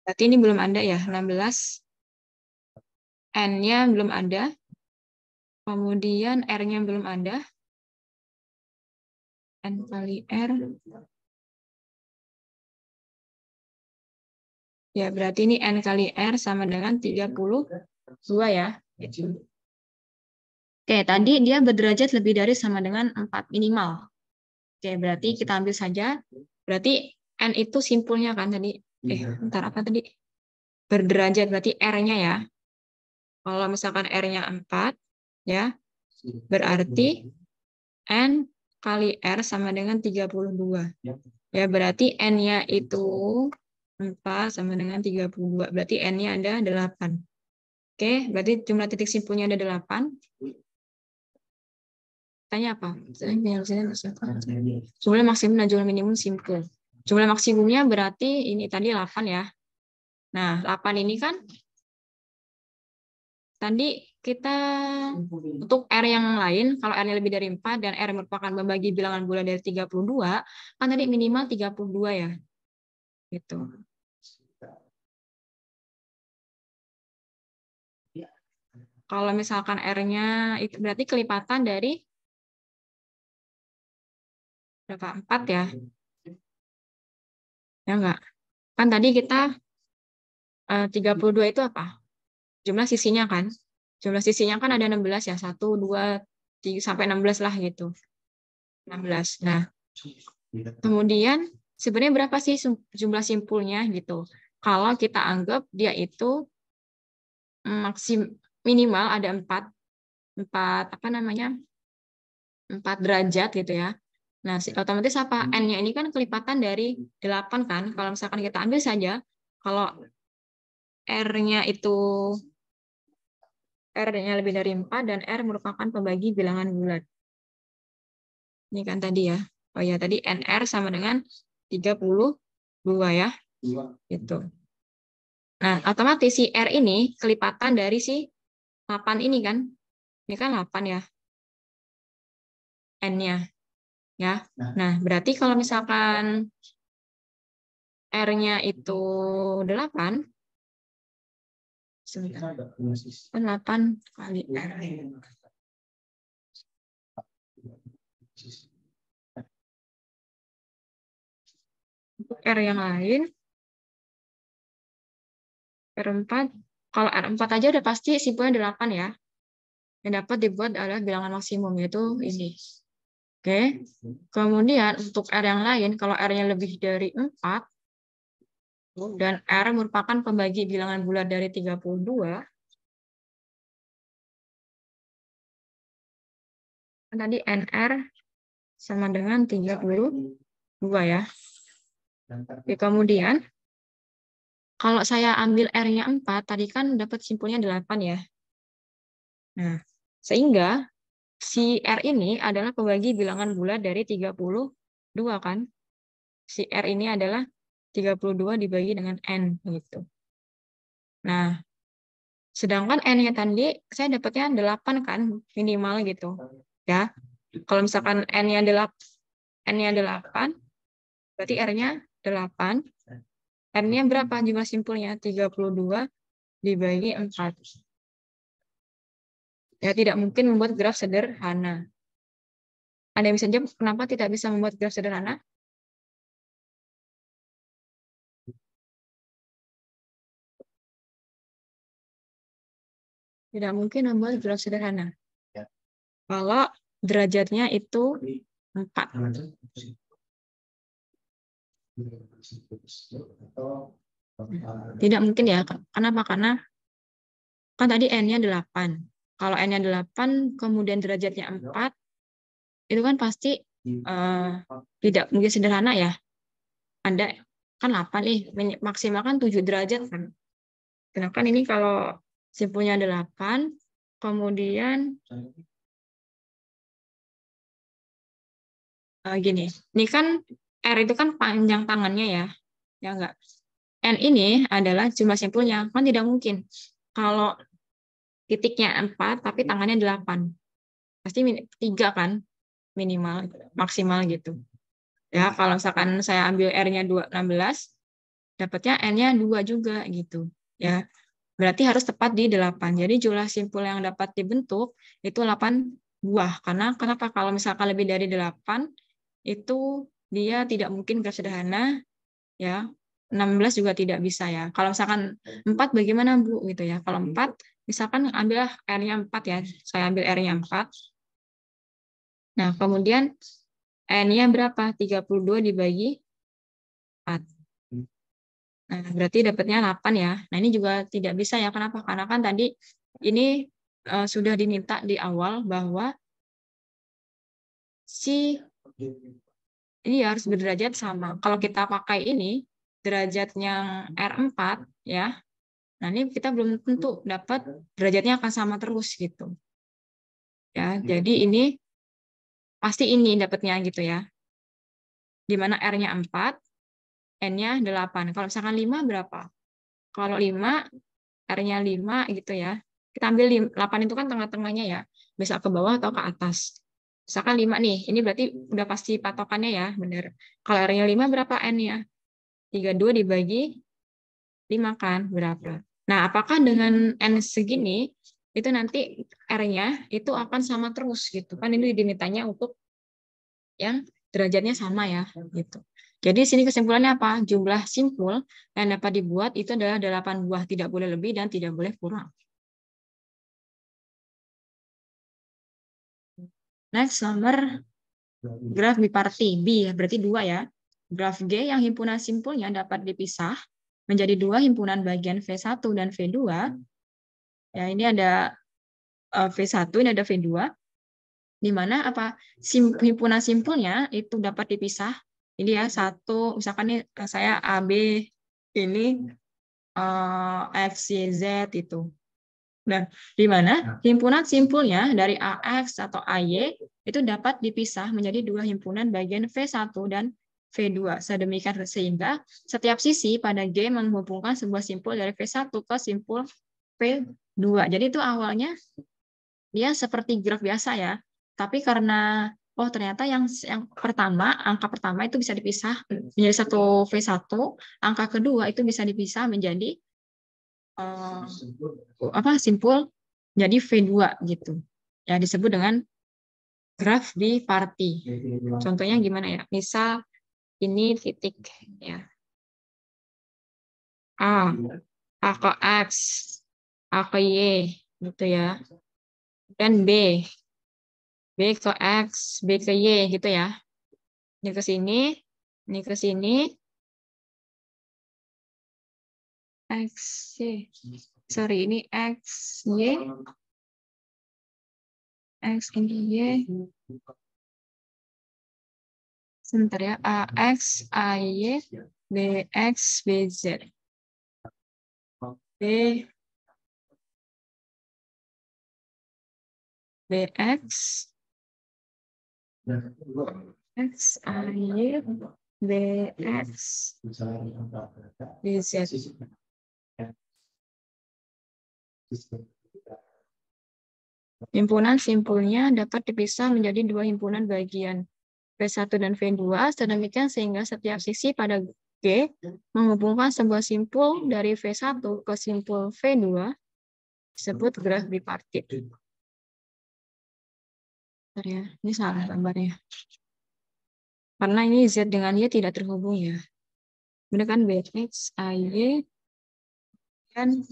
Berarti ini belum ada ya, 16. N-nya belum ada. Kemudian R-nya belum ada. N kali R. Ya, berarti ini N kali R sama dengan 32 ya. Oke, tadi dia berderajat lebih dari sama dengan 4 minimal. Oke, berarti kita ambil saja. Berarti N itu simpulnya kan tadi. Bentar apa tadi? Berderajat, berarti R-nya ya. Kalau misalkan R-nya 4, ya, berarti N kali R sama dengan 32. Ya, berarti N-nya itu 4 sama dengan 32. Berarti N-nya ada 8. Oke, berarti jumlah titik simpulnya ada 8. Tanya apa? Jumlah maksimum dan jumlah minimum simpul. Jumlah maksimumnya berarti ini tadi 8 ya. Nah, 8 ini kan tadi kita untuk R yang lain, kalau R-nya lebih dari 4 dan R merupakan pembagi bilangan bulan dari 32, kan tadi minimal 32 ya. Gitu. Kalau misalkan R-nya itu berarti kelipatan dari berapa? 4 ya. Ya enggak? Kan tadi kita 32 itu apa? Jumlah sisinya kan? Jumlah sisinya kan ada 16 ya. 1, 2, 3, sampai 16 lah gitu. 16. Nah, kemudian sebenarnya berapa sih jumlah simpulnya gitu? Kalau kita anggap dia itu minimal ada 4 apa namanya? 4 derajat gitu ya. Nah, otomatis apa? N-nya ini kan kelipatan dari 8 kan? Kalau misalkan kita ambil saja, kalau R-nya itu R-nya lebih dari 4 dan R merupakan pembagi bilangan bulat. Ini kan tadi ya. Oh ya, tadi NR sama dengan 32 ya. Gitu. Nah, otomatis si R ini kelipatan dari si 8 ini kan. Ini kan 8 ya. N-nya. Ya. Nah, berarti kalau misalkan R-nya itu 8, 8 kali R. Untuk R yang lain, R4, kalau R4 aja udah pasti simpulnya 8 ya. Yang dapat dibuat adalah bilangan maksimum, yaitu ini. Oke. Kemudian untuk R yang lain, kalau R-nya lebih dari 4, dan R merupakan pembagi bilangan bulat dari 32, tadi NR sama dengan 32 ya. Oke, kemudian kalau saya ambil R-nya 4, tadi kan dapat simpulnya 8 ya. Nah, sehingga si R ini adalah pembagi bilangan bulat dari 32 kan. Si R ini adalah 32 dibagi dengan N gitu. Nah, sedangkan N-nya tadi saya dapatnya 8 kan minimal gitu. Ya. Kalau misalkan N-nya 8, berarti R-nya 8. R-nya berapa jumlah simpulnya? 32 dibagi 4. Ya, tidak mungkin membuat graf sederhana. Ada yang bisa jawab kenapa tidak bisa membuat graf sederhana? Tidak mungkin membuat graf sederhana. Kalau derajatnya itu 4. Tidak mungkin ya. Kenapa? Karena kan tadi N-nya 8. Kalau N-nya 8, kemudian derajatnya 4, itu kan pasti tidak mungkin sederhana ya. Anda kan 8 nih, maksimal kan 7 derajat kan. Sedangkan ini kalau simpulnya 8, kemudian gini, ini kan R itu kan panjang tangannya ya, ya enggak. N ini adalah jumlah simpulnya, kan tidak mungkin. Kalau titiknya 4, tapi tangannya 8. Pasti 3 kan, minimal, maksimal gitu. Ya, kalau misalkan saya ambil R-nya 16, dapatnya N-nya 2 juga gitu. Ya, berarti harus tepat di 8. Jadi jumlah simpul yang dapat dibentuk itu 8 buah. Karena kenapa? Kalau misalkan lebih dari 8, itu dia tidak mungkin graf sederhana, ya. 16 juga tidak bisa ya. Kalau misalkan 4 bagaimana Bu gitu ya. Kalau 4 misalkan ambillah R-nya 4 ya. Saya ambil R-nya 4. Nah, kemudian N-nya berapa? 32 dibagi 4. Nah, berarti dapatnya 8 ya. Nah, ini juga tidak bisa ya. Kenapa? Karena kan tadi ini sudah diminta di awal bahwa si ini harus berderajat sama. Kalau kita pakai ini, derajatnya R4, ya. Nah, ini kita belum tentu dapat derajatnya akan sama terus gitu. Ya, jadi ini pasti ini dapatnya gitu ya. Di mana R-nya 4, N-nya 8. Kalau misalkan 5 berapa? Kalau 5, R-nya 5 gitu ya. Kita ambil 8 itu kan tengah-tengahnya ya. Bisa ke bawah atau ke atas. Misalkan 5 nih, ini berarti udah pasti patokannya ya, benar. Kalau R-nya 5 berapa N-nya? 32 dibagi 5 kan, berapa? Nah, apakah dengan N segini, itu nanti R-nya itu akan sama terus gitu. Kan ini dimintanya untuk yang derajatnya sama ya, gitu. Jadi sini kesimpulannya apa? Jumlah simpul yang dapat dibuat itu adalah 8 buah, tidak boleh lebih dan tidak boleh kurang. Next, nomor graf biparti B, berarti 2 ya. Graf G yang himpunan simpulnya dapat dipisah menjadi 2 himpunan bagian V1 dan V2. Ya, ini ada V1, ini ada V2. Di mana apa? Himpunan simpulnya itu dapat dipisah. Ini ya, satu, misalkan ini saya AB, ini X, Y, Z itu. Dan di mana himpunan simpulnya dari AX atau AY itu dapat dipisah menjadi 2 himpunan bagian V1 dan V2. Sedemikian sehingga setiap sisi pada G menghubungkan sebuah simpul dari V1 ke simpul V2. Jadi itu awalnya dia seperti graf biasa ya. Tapi karena ternyata yang pertama, angka pertama itu bisa dipisah menjadi satu V1, angka kedua itu bisa dipisah menjadi simpul jadi V2 gitu. Ya disebut dengan graf biparti. Contohnya gimana ya? Misal ini titik ya. A ke X, A ke Y gitu ya. Dan B ke X, B ke Y gitu ya. Ini ke sini, ini ke sini. X, Y. Sorry, ini X, Y. X, ini Y. Sebentar ya. AX, AY, BX, BZ. B, BX, X, AY, BX, BZ. Himpunan simpulnya dapat dipisah menjadi dua himpunan bagian, V1 dan V2, sedemikian sehingga setiap sisi pada G menghubungkan sebuah simpul dari V1 ke simpul V2 disebut graf bipartit. Bentar ya, ini salah gambarnya. Karena ini Z dengan Y tidak terhubung ya. Benar kan BX, AY, dan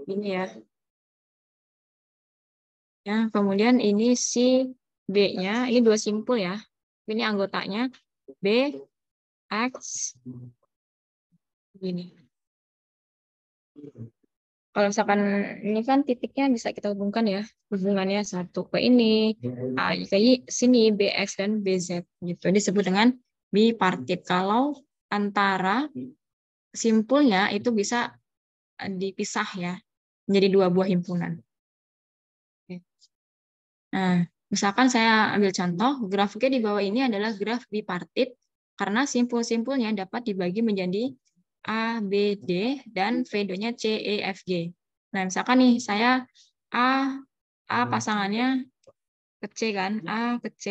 ini ya. Ya, kemudian ini si B-nya, ini dua simpul ya. Ini anggotanya B, X, begini. Kalau misalkan ini kan titiknya bisa kita hubungkan ya, hubungannya satu ke ini, ke sini BX dan BZ gitu. Disebut dengan bipartit. Kalau antara simpulnya itu bisa dipisah ya, menjadi dua buah himpunan. Nah, misalkan saya ambil contoh, graf G di bawah ini adalah graf bipartit karena simpul-simpulnya dapat dibagi menjadi A, B, D, dan V2-nya C, E, F, G. Nah, misalkan nih, saya A pasangannya ke C kan, A ke C.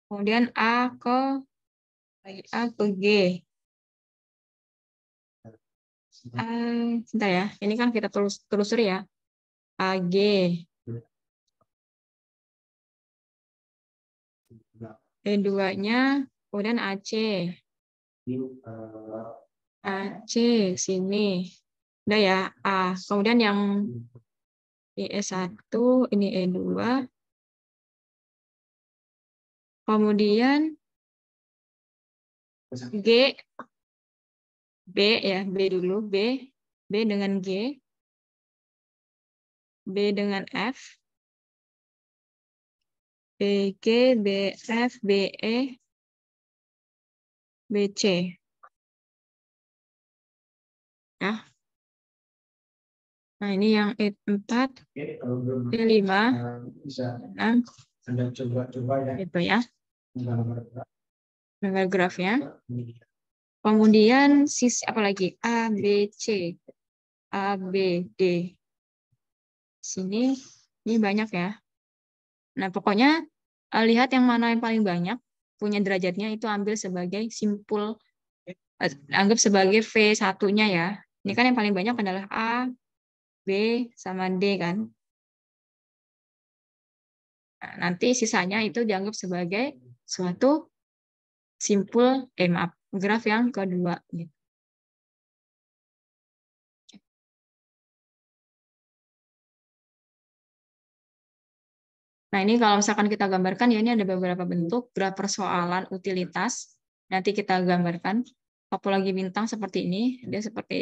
Kemudian A ke G. Sebentar ya, ini kan kita telusuri ya. A, G. E2-nya, kemudian AC. AC, sini. Udah ya, A. Kemudian yang ini E1, ini E2. Kemudian G, B ya, B dulu, B dengan G, B dengan F, BG, BF, BE, BC. Ya. Nah, ini yang E4, E5, 6, itu ya. Gambar grafnya. Kemudian sisi apa lagi? A, B, C, A, B, D. Sini, ini banyak ya. Nah, pokoknya lihat yang mana yang paling banyak, punya derajatnya itu ambil sebagai simpul, anggap sebagai V1-nya ya. Ini kan yang paling banyak adalah A, B, sama D kan. Nah, nanti sisanya itu dianggap sebagai suatu simpul, maaf, graf yang kedua. Gitu. Nah, ini kalau misalkan kita gambarkan, ya ini ada beberapa bentuk graf persoalan utilitas. Nanti kita gambarkan. Topologi bintang seperti ini. Dia seperti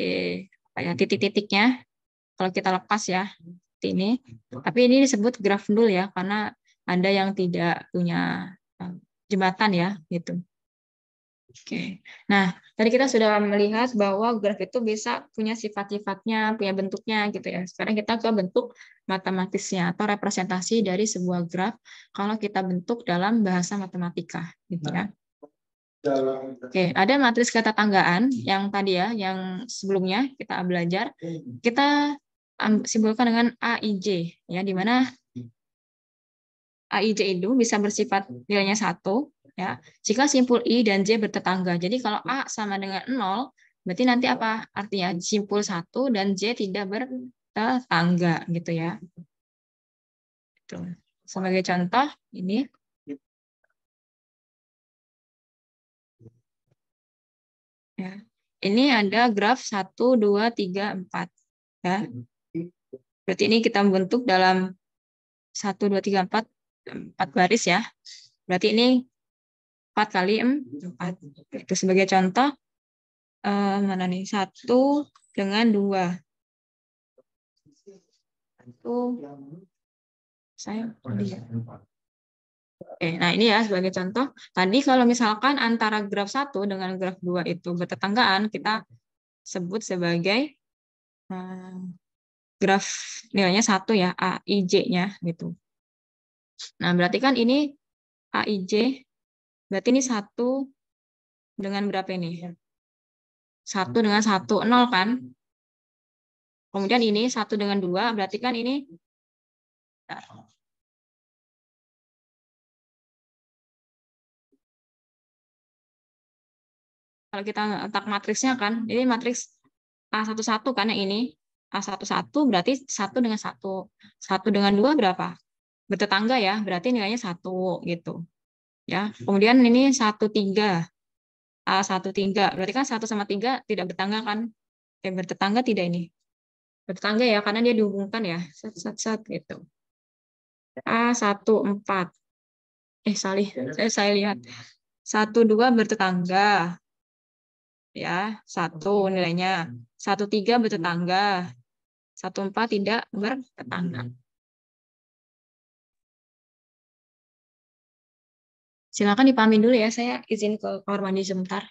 titik-titiknya. Kalau kita lepas ya, seperti ini. Tapi ini disebut graf nul ya, karena ada yang tidak punya jembatan ya, gitu. Oke. Nah, tadi kita sudah melihat bahwa graf itu bisa punya sifat-sifatnya, punya bentuknya gitu ya. Sekarang kita ke bentuk matematisnya atau representasi dari sebuah graf kalau kita bentuk dalam bahasa matematika gitu ya. Oke, ada matriks ketetanggaan yang tadi ya, yang sebelumnya kita belajar. Kita simpulkan dengan AIJ ya, di mana AIJ itu bisa bersifat nilainya 1 ya, jika simpul I dan J bertetangga. Jadi kalau A sama dengan 0, berarti nanti apa? Artinya simpul 1 dan J tidak bertetangga gitu ya. Itu. Sebagai contoh ini. Ya. Ini ada graf 1 2 3 4 ya. Berarti ini kita membentuk dalam 1 2 3 4 baris ya. Berarti ini 4 kali 4. Itu sebagai contoh. Mana nih? 1 dengan 2. Itu saya lihat. Oke, nah ini ya sebagai contoh. Tadi kalau misalkan antara graf 1 dengan graf 2 itu bertetanggaan, kita sebut sebagai graf nilainya 1 ya, AIJ-nya gitu. Nah, berarti kan ini AIJ, berarti ini 1 dengan berapa ini? 1 dengan 1, 0 kan? Kemudian ini 1 dengan 2, berarti kan ini kalau kita letak matriksnya kan, ini matriks A11 kan yang ini. A11 berarti 1 dengan 1. 1 dengan 2 berapa? Bertetangga ya, berarti nilainya 1 gitu. Ya. Kemudian ini 1,3. A13, berarti kan 1 sama 3 tidak bertetangga kan? Bertetangga tidak ini? Bertetangga ya, karena dia dihubungkan ya. Set gitu. A14. Saya lihat. 12 bertetangga. Ya, 1 nilainya. 13 bertetangga. 14 tidak bertetangga. Silakan dipahami dulu ya, saya izin ke kamar mandi sebentar.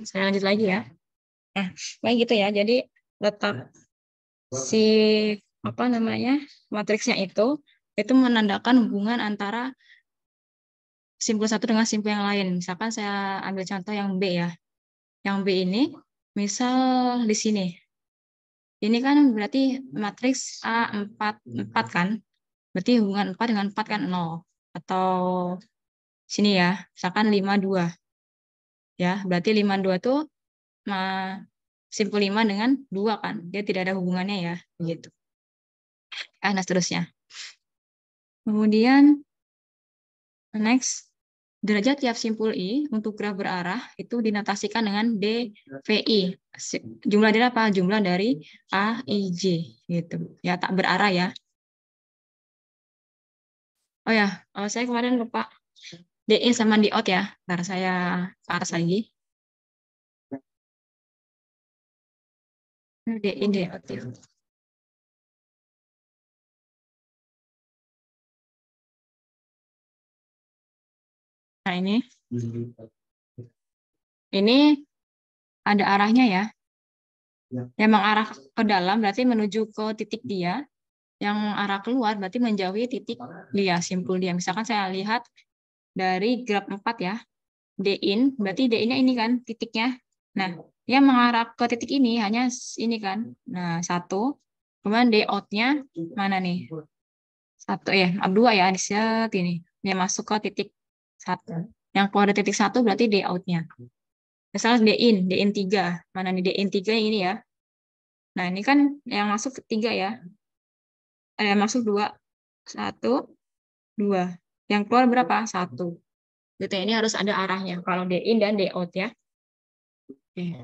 Saya lanjut lagi ya. Nah, kayak gitu ya. Jadi letak si apa namanya matriksnya itu menandakan hubungan antara simpul satu dengan simpul yang lain. Misalkan saya ambil contoh yang B ya. Yang B ini, misal di sini. Ini kan berarti matriks A4 kan. Berarti hubungan 4 dengan 4 kan 0. Atau sini ya, misalkan 52. Ya, berarti 52 itu simpul 5 dengan 2 kan. Dia tidak ada hubungannya ya, begitu. Nah, seterusnya. Kemudian next, derajat tiap simpul I untuk graf berarah itu dinotasikan dengan DVI. Jumlah dari apa? Jumlah dari A, I, J. Gitu. Ya, tak berarah ya. Oh ya, saya kemarin lupa D-in sama D-out ya. Ntar saya ke atas lagi. D-in, D-out ya. Nah, ini ada arahnya ya. Yang mengarah ke dalam berarti menuju ke titik dia. Yang arah keluar berarti menjauhi titik dia, simpul dia. Misalkan saya lihat dari graf 4 ya. D-in, berarti D-in-nya ini kan titiknya. Nah, yang mengarah ke titik ini hanya ini kan. Nah, 1. Kemudian D-out-nya mana nih? 1 ya, 2 ya, di set ini. Dia masuk ke titik 1. Yang keluar dari titik 1 berarti D-out-nya. Misalnya D-in 3. Mana nih D-in 3 yang ini ya. Nah, ini kan yang masuk 3 ya. Masuk 2. 1, 2. Yang keluar berapa? 1. Gitu, ini harus ada arahnya. Kalau D-in dan D-out ya. Oke.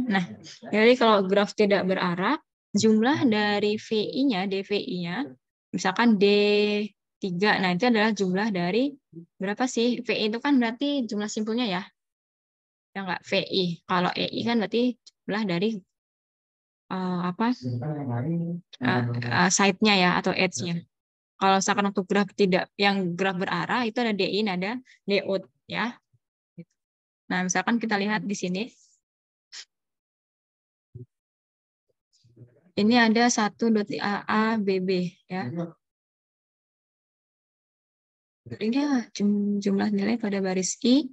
Nah, jadi kalau graf tidak berarah, jumlah dari VI-nya, DVI-nya, misalkan D3, nah itu adalah jumlah dari berapa sih? VI itu kan berarti jumlah simpulnya ya. Ya enggak, VI. Kalau EI kan berarti jumlah dari side-nya ya, atau edge-nya. Kalau misalkan untuk graf tidak, yang graf berarah, itu ada D-in, ada D-out ya. Nah, misalkan kita lihat di sini. Ini ada 1 AA BB ya. Ini jumlah nilai pada baris I,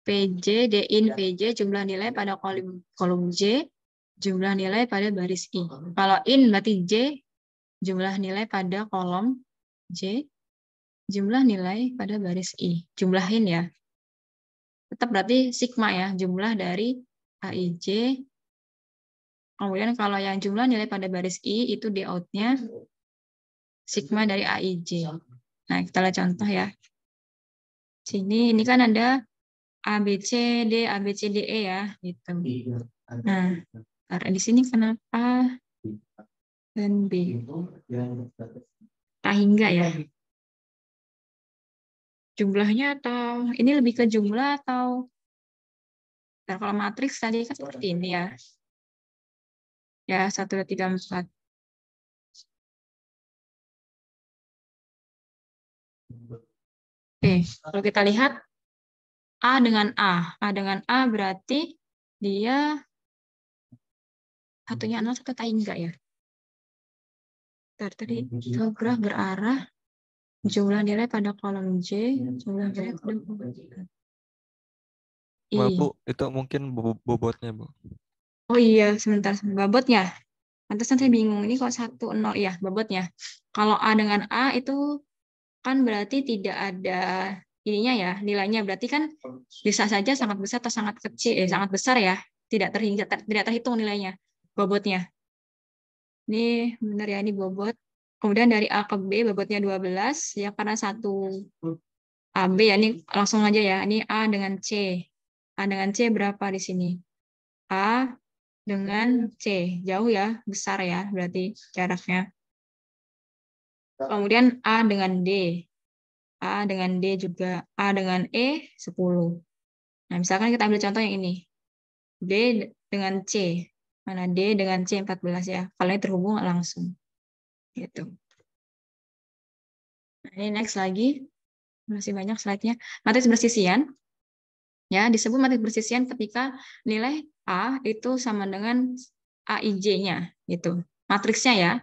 PJ, D-in, VJ, jumlah nilai pada kolom J, jumlah nilai pada baris I. Kalau in berarti J, jumlah nilai pada kolom J, jumlah nilai pada baris I. Jumlahin ya. Tetap berarti sigma ya, jumlah dari AIJ. Kemudian kalau yang jumlah nilai pada baris I itu D-out-nya sigma dari AIJ. Nah, kita lihat contoh ya. Sini ini kan ada ABCD, ABCDE ya, gitu. Nah, di sini kenapa dan B? Hingga ya. Jumlahnya atau ini lebih ke jumlah atau kalau matriks tadi kan seperti ini ya. Ya, 1, 2, 3, 4. Oke, kalau kita lihat A dengan A. A dengan A berarti dia satunya 0, satu tak enggak ya. Tadi graf berarah, jumlah nilai pada kolom J, jumlah nilai pada kolom J. Bu, itu mungkin bobotnya, Bu. Oh iya, sebentar. Bobotnya. Pantesan saya bingung. Ini kok 1, 0 ya, bobotnya. Kalau A dengan A itu kan berarti tidak ada ininya ya, nilainya. Berarti kan bisa saja sangat besar atau sangat kecil, sangat besar ya. Tidak terhitung nilainya, bobotnya. Ini benar ya, ini bobot. Kemudian dari A ke B bobotnya 12 ya, karena 1 AB ya, ini langsung aja ya. Ini A dengan C. A dengan C berapa di sini? A dengan C. Jauh ya, besar ya berarti jaraknya. Kemudian A dengan D. A dengan D juga. A dengan E 10. Nah, misalkan kita ambil contoh yang ini. D dengan C. Mana D dengan C 14 ya. Kalau ini terhubung langsung. Gitu. Nah, ini next lagi. Masih banyak slide-nya. Matriks bersisian. Ya, disebut matriks bersisian ketika nilai A itu sama dengan AIJ-nya. Gitu. Matriksnya ya.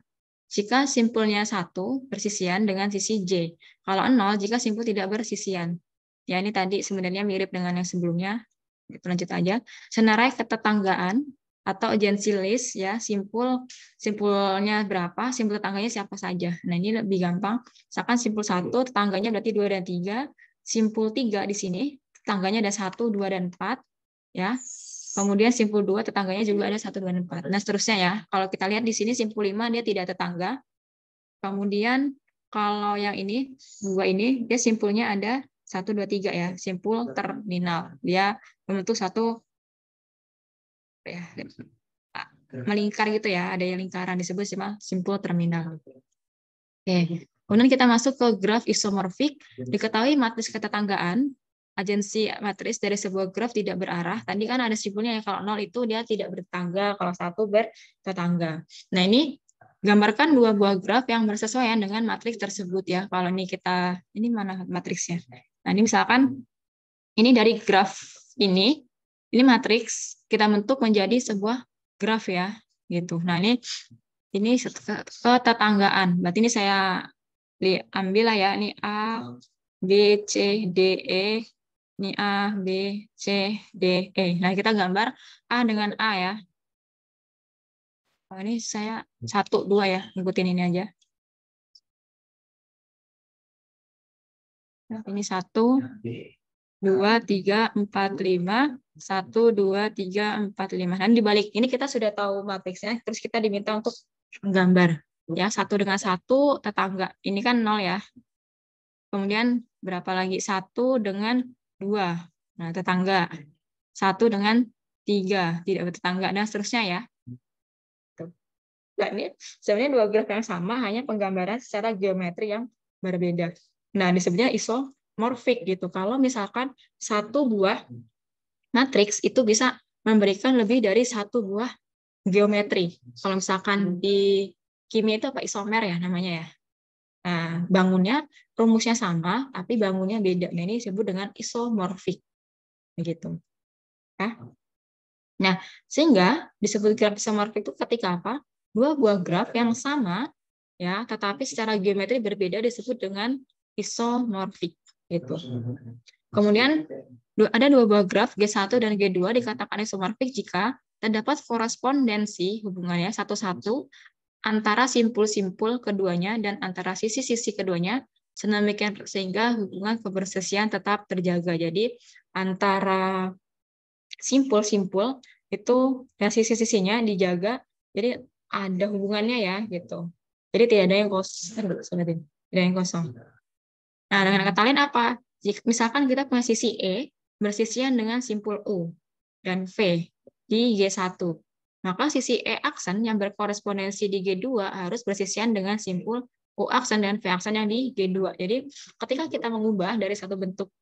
Jika simpulnya 1 bersisian dengan sisi J. Kalau 0 jika simpul tidak bersisian. Ya, ini tadi sebenarnya mirip dengan yang sebelumnya. Lanjut aja. Senarai ketetanggaan atau agency list ya, simpulnya berapa, simpul tetangganya siapa saja. Nah, ini lebih gampang. Misalkan simpul 1 tetangganya berarti 2 dan 3, simpul 3 di sini tetangganya ada 1, 2 dan 4 ya. Kemudian simpul 2 tetangganya juga ada 1, 2 dan 4. Nah, seterusnya ya. Kalau kita lihat di sini simpul 5 dia tidak tetangga. Kemudian kalau yang ini, 2 ini dia simpulnya ada 1, 2, 3 ya, simpul terminal. Dia membentuk satu ya, melingkar gitu ya, ada yang lingkaran disebut simpul terminal. Oke. Kemudian kita masuk ke graf isomorfik. Diketahui matriks ketetanggaan, agensi matriks dari sebuah graf tidak berarah. Tadi kan ada simpulnya ya, kalau 0 itu dia tidak bertetangga, kalau 1 bertetangga. Nah, ini gambarkan dua buah graf yang bersesuaian dengan matriks tersebut ya. Kalau ini ini mana matriksnya? Nah, ini misalkan ini dari graf ini matriks kita bentuk menjadi sebuah graf ya, gitu. Nah, ini ketetanggaan. Berarti ini saya ambil lah ya, ini A, B, C, D, E, ini A, B, C, D, E. Nah, kita gambar A dengan A ya. Oh, ini saya 1, 2 ya, ngikutin ini aja. Nah, ini 1, 2, 3, 4, 5, 1, 2, 3, 4, 5. Dan dibalik ini kita sudah tahu matriksnya, terus kita diminta untuk menggambar. Ya, 1 dengan 1 tetangga. Ini kan 0 ya. Kemudian berapa lagi? 1 dengan 2. Nah, tetangga. 1 dengan 3, tidak bertetangga, dan seterusnya ya. Nah, ini sebenarnya dua graf yang sama, hanya penggambaran secara geometri yang berbeda. Nah, disebutnya isomorfik gitu. Kalau misalkan satu buah matriks itu bisa memberikan lebih dari satu buah geometri. Kalau misalkan di kimia itu apa, isomer ya namanya ya. Nah, bangunnya rumusnya sama, tapi bangunnya beda. Nah, ini disebut dengan isomorfik. Begitu. Nah, sehingga disebut graf isomorfik itu ketika apa? Dua buah graf yang sama, ya, tetapi secara geometri berbeda disebut dengan isomorfik. Gitu. Kemudian ada dua buah graf G1 dan G2 dikatakan isomorfik jika terdapat korespondensi hubungannya satu-satu antara simpul-simpul keduanya dan antara sisi-sisi keduanya sedemikian sehingga hubungan kebersisian tetap terjaga. Jadi antara simpul-simpul itu dan sisi-sisinya dijaga, jadi ada hubungannya ya gitu. Jadi tidak ada yang kosong, tidak ada yang kosong. Nah, dengan kata lain apa? Jika misalkan kita punya sisi E bersisian dengan simpul U dan V di G1, maka sisi E aksen yang berkorespondensi di G2 harus bersisian dengan simpul U aksen dan V aksen yang di G2. Jadi ketika kita mengubah dari satu bentuk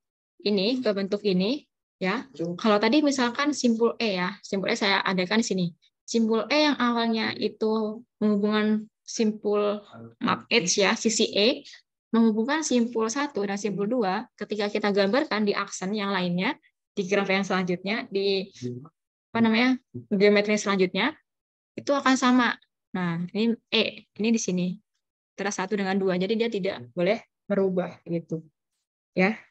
ini ke bentuk ini, ya, kalau tadi misalkan simpul E ya, simpul E saya adakan di sini. Simpul E yang awalnya itu menghubungkan simpul H ya, sisi E, menghubungkan simpul 1 dan simpul 2, ketika kita gambarkan di aksen yang lainnya, di graf yang selanjutnya, di geometri selanjutnya, itu akan sama. Nah, ini E, ini di sini. Antara 1 dengan 2, jadi dia tidak boleh merubah gitu. Ya.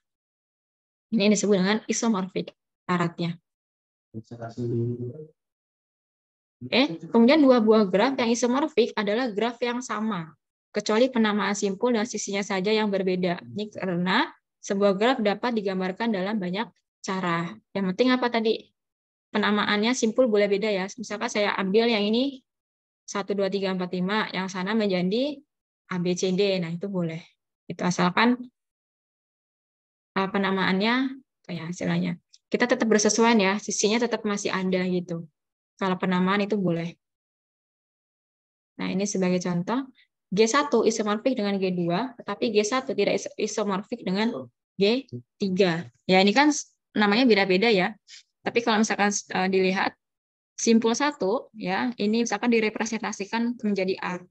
Ini disebut dengan isomorfik syaratnya. Kemudian dua buah graf yang isomorfik adalah graf yang sama, kecuali penamaan simpul dan sisinya saja yang berbeda. Ini karena sebuah graf dapat digambarkan dalam banyak cara. Yang penting apa tadi? Penamaannya simpul boleh beda ya. Misalkan saya ambil yang ini 1, 2, 3, 4, 5, yang sana menjadi A, B, C, D. Nah, itu boleh. Itu asalkan penamaannya kayak istilahnya. Kita tetap bersesuaian ya, sisinya tetap masih ada gitu. Kalau penamaan itu boleh. Nah, ini sebagai contoh, G1 isomorfik dengan G2, tetapi G1 tidak isomorfik dengan G3. Ya, ini kan namanya beda-beda ya. Tapi kalau misalkan dilihat simpul 1 ya, ini misalkan direpresentasikan menjadi A.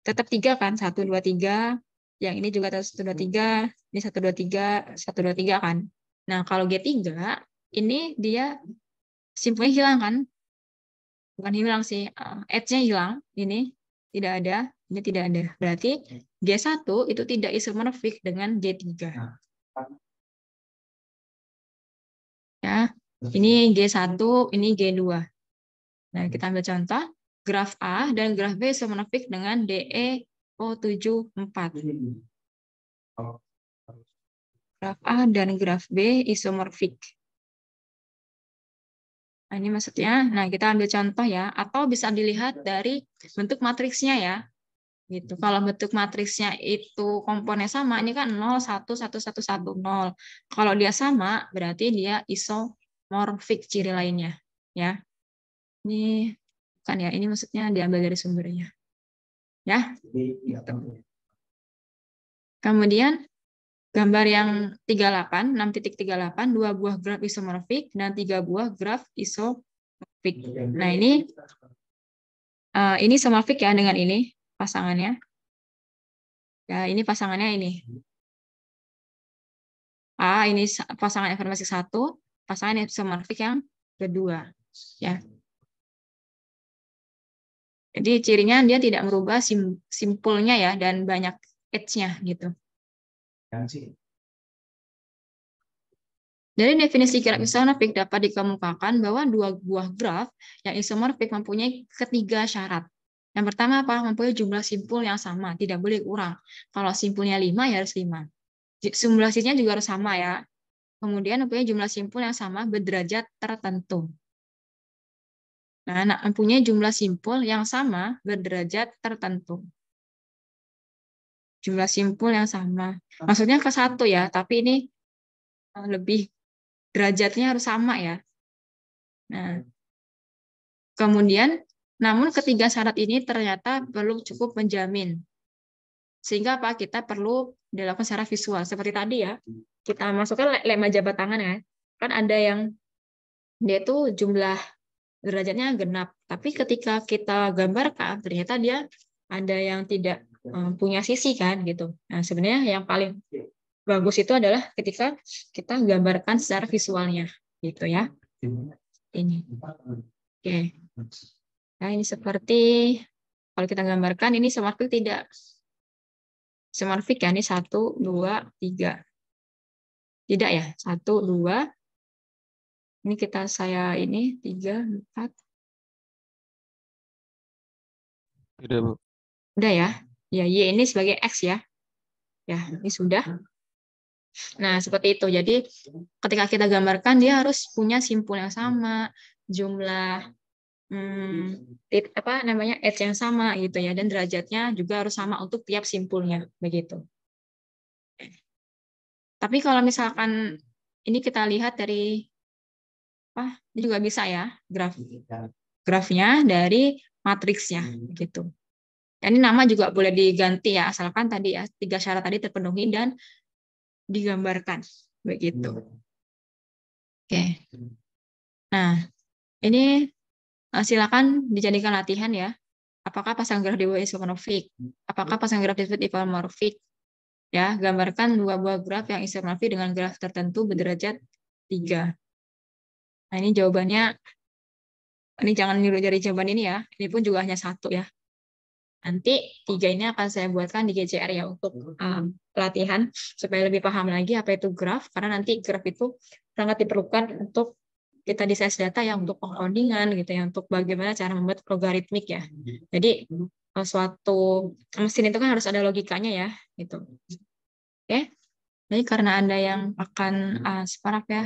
Tetap 3 kan, 1 2 3. Yang ini juga 1 2 3, ini 1 2 3, 1 2 3 kan. Nah, kalau G3 ini dia simpulnya hilang kan? Bukan hilang sih, edge-nya hilang. Ini tidak ada, ini tidak ada. Berarti G1 itu tidak isomorfik dengan G3. Ya, ini G1, ini G2. Nah, kita ambil contoh, graf A dan graf B isomorfik dengan DeO74. Graf A dan graf B isomorfik. Nah, ini maksudnya, nah kita ambil contoh ya, atau bisa dilihat dari bentuk matriksnya ya. Gitu. Kalau bentuk matriksnya itu komponen sama, ini kan 0, 1, 1, 1, 1, 0. Kalau dia sama, berarti dia isomorfik ciri lainnya. Ya. Ini kan ya, ini maksudnya diambil dari sumbernya. Ya. Gitu. Kemudian gambar yang 38, 6.38, 2 buah graf isomorfik dan 3 buah graf isomorfik. Nah, ini isomorfik ya dengan ini pasangannya. Ya, ini pasangannya ini. A, ini pasangan informasi 1, pasangan isomorfik yang kedua. Ya. Jadi cirinya dia tidak merubah simpulnya ya, dan banyak edge-nya gitu. Dari definisi graf isomorfik dapat dikemukakan bahwa 2 buah graf yang isomorfik mempunyai ketiga syarat. Yang pertama apa? Mempunyai jumlah simpul yang sama, tidak boleh kurang. Kalau simpulnya 5 ya harus 5. Simulasinya juga harus sama ya. Kemudian mempunyai jumlah simpul yang sama berderajat tertentu. Nah, mempunyai jumlah simpul yang sama berderajat tertentu. Jumlah simpul yang sama. Maksudnya ke 1 ya, tapi ini lebih derajatnya harus sama ya. Nah, kemudian, namun ketiga syarat ini ternyata belum cukup menjamin. Sehingga apa? Kita perlu dilakukan secara visual. Seperti tadi ya, kita masukkan lemah jabat tangan ya. Kan ada yang dia itu jumlah derajatnya genap, tapi ketika kita gambarkan ternyata dia ada yang tidak punya sisi kan gitu. Nah, sebenarnya yang paling bagus itu adalah ketika kita gambarkan secara visualnya gitu ya. Ini. Oke. Nah, ini seperti kalau kita gambarkan ini isomorfik tidak. Isomorfik ya, ini 1 2 3. Tidak ya, 1 2. Ini saya ini 3 4. Tidak, Bu. Udah ya. Ya, Y ini sebagai X ya. Ya, ini sudah. Nah, seperti itu. Jadi, ketika kita gambarkan, dia harus punya simpul yang sama, jumlah edge yang sama gitu ya, dan derajatnya juga harus sama untuk tiap simpulnya, begitu. Tapi kalau misalkan ini kita lihat dari ini juga bisa ya, grafnya dari matriksnya gitu. Ini nama juga boleh diganti ya, asalkan tadi ya 3 syarat tadi terpenuhi dan digambarkan begitu. Oke. Nah, ini silakan dijadikan latihan ya. Apakah pasangan graf DW isomorfik? Apakah pasangan graf disebut isomorfik? Ya, gambarkan 2 buah graf yang isomorfik dengan graf tertentu berderajat 3. Nah, ini jawabannya. Ini jangan niru dari jawaban ini ya. Ini pun juga hanya 1 ya. Nanti 3 ini akan saya buatkan di GCR ya untuk pelatihan supaya lebih paham lagi apa itu graf, karena nanti graf itu sangat diperlukan untuk kita di size data yang untuk pengcodingan gitu ya, untuk bagaimana cara membuat logaritmik ya. Jadi suatu mesin itu kan harus ada logikanya ya gitu. Oke. Jadi karena Anda yang akan separaf ya.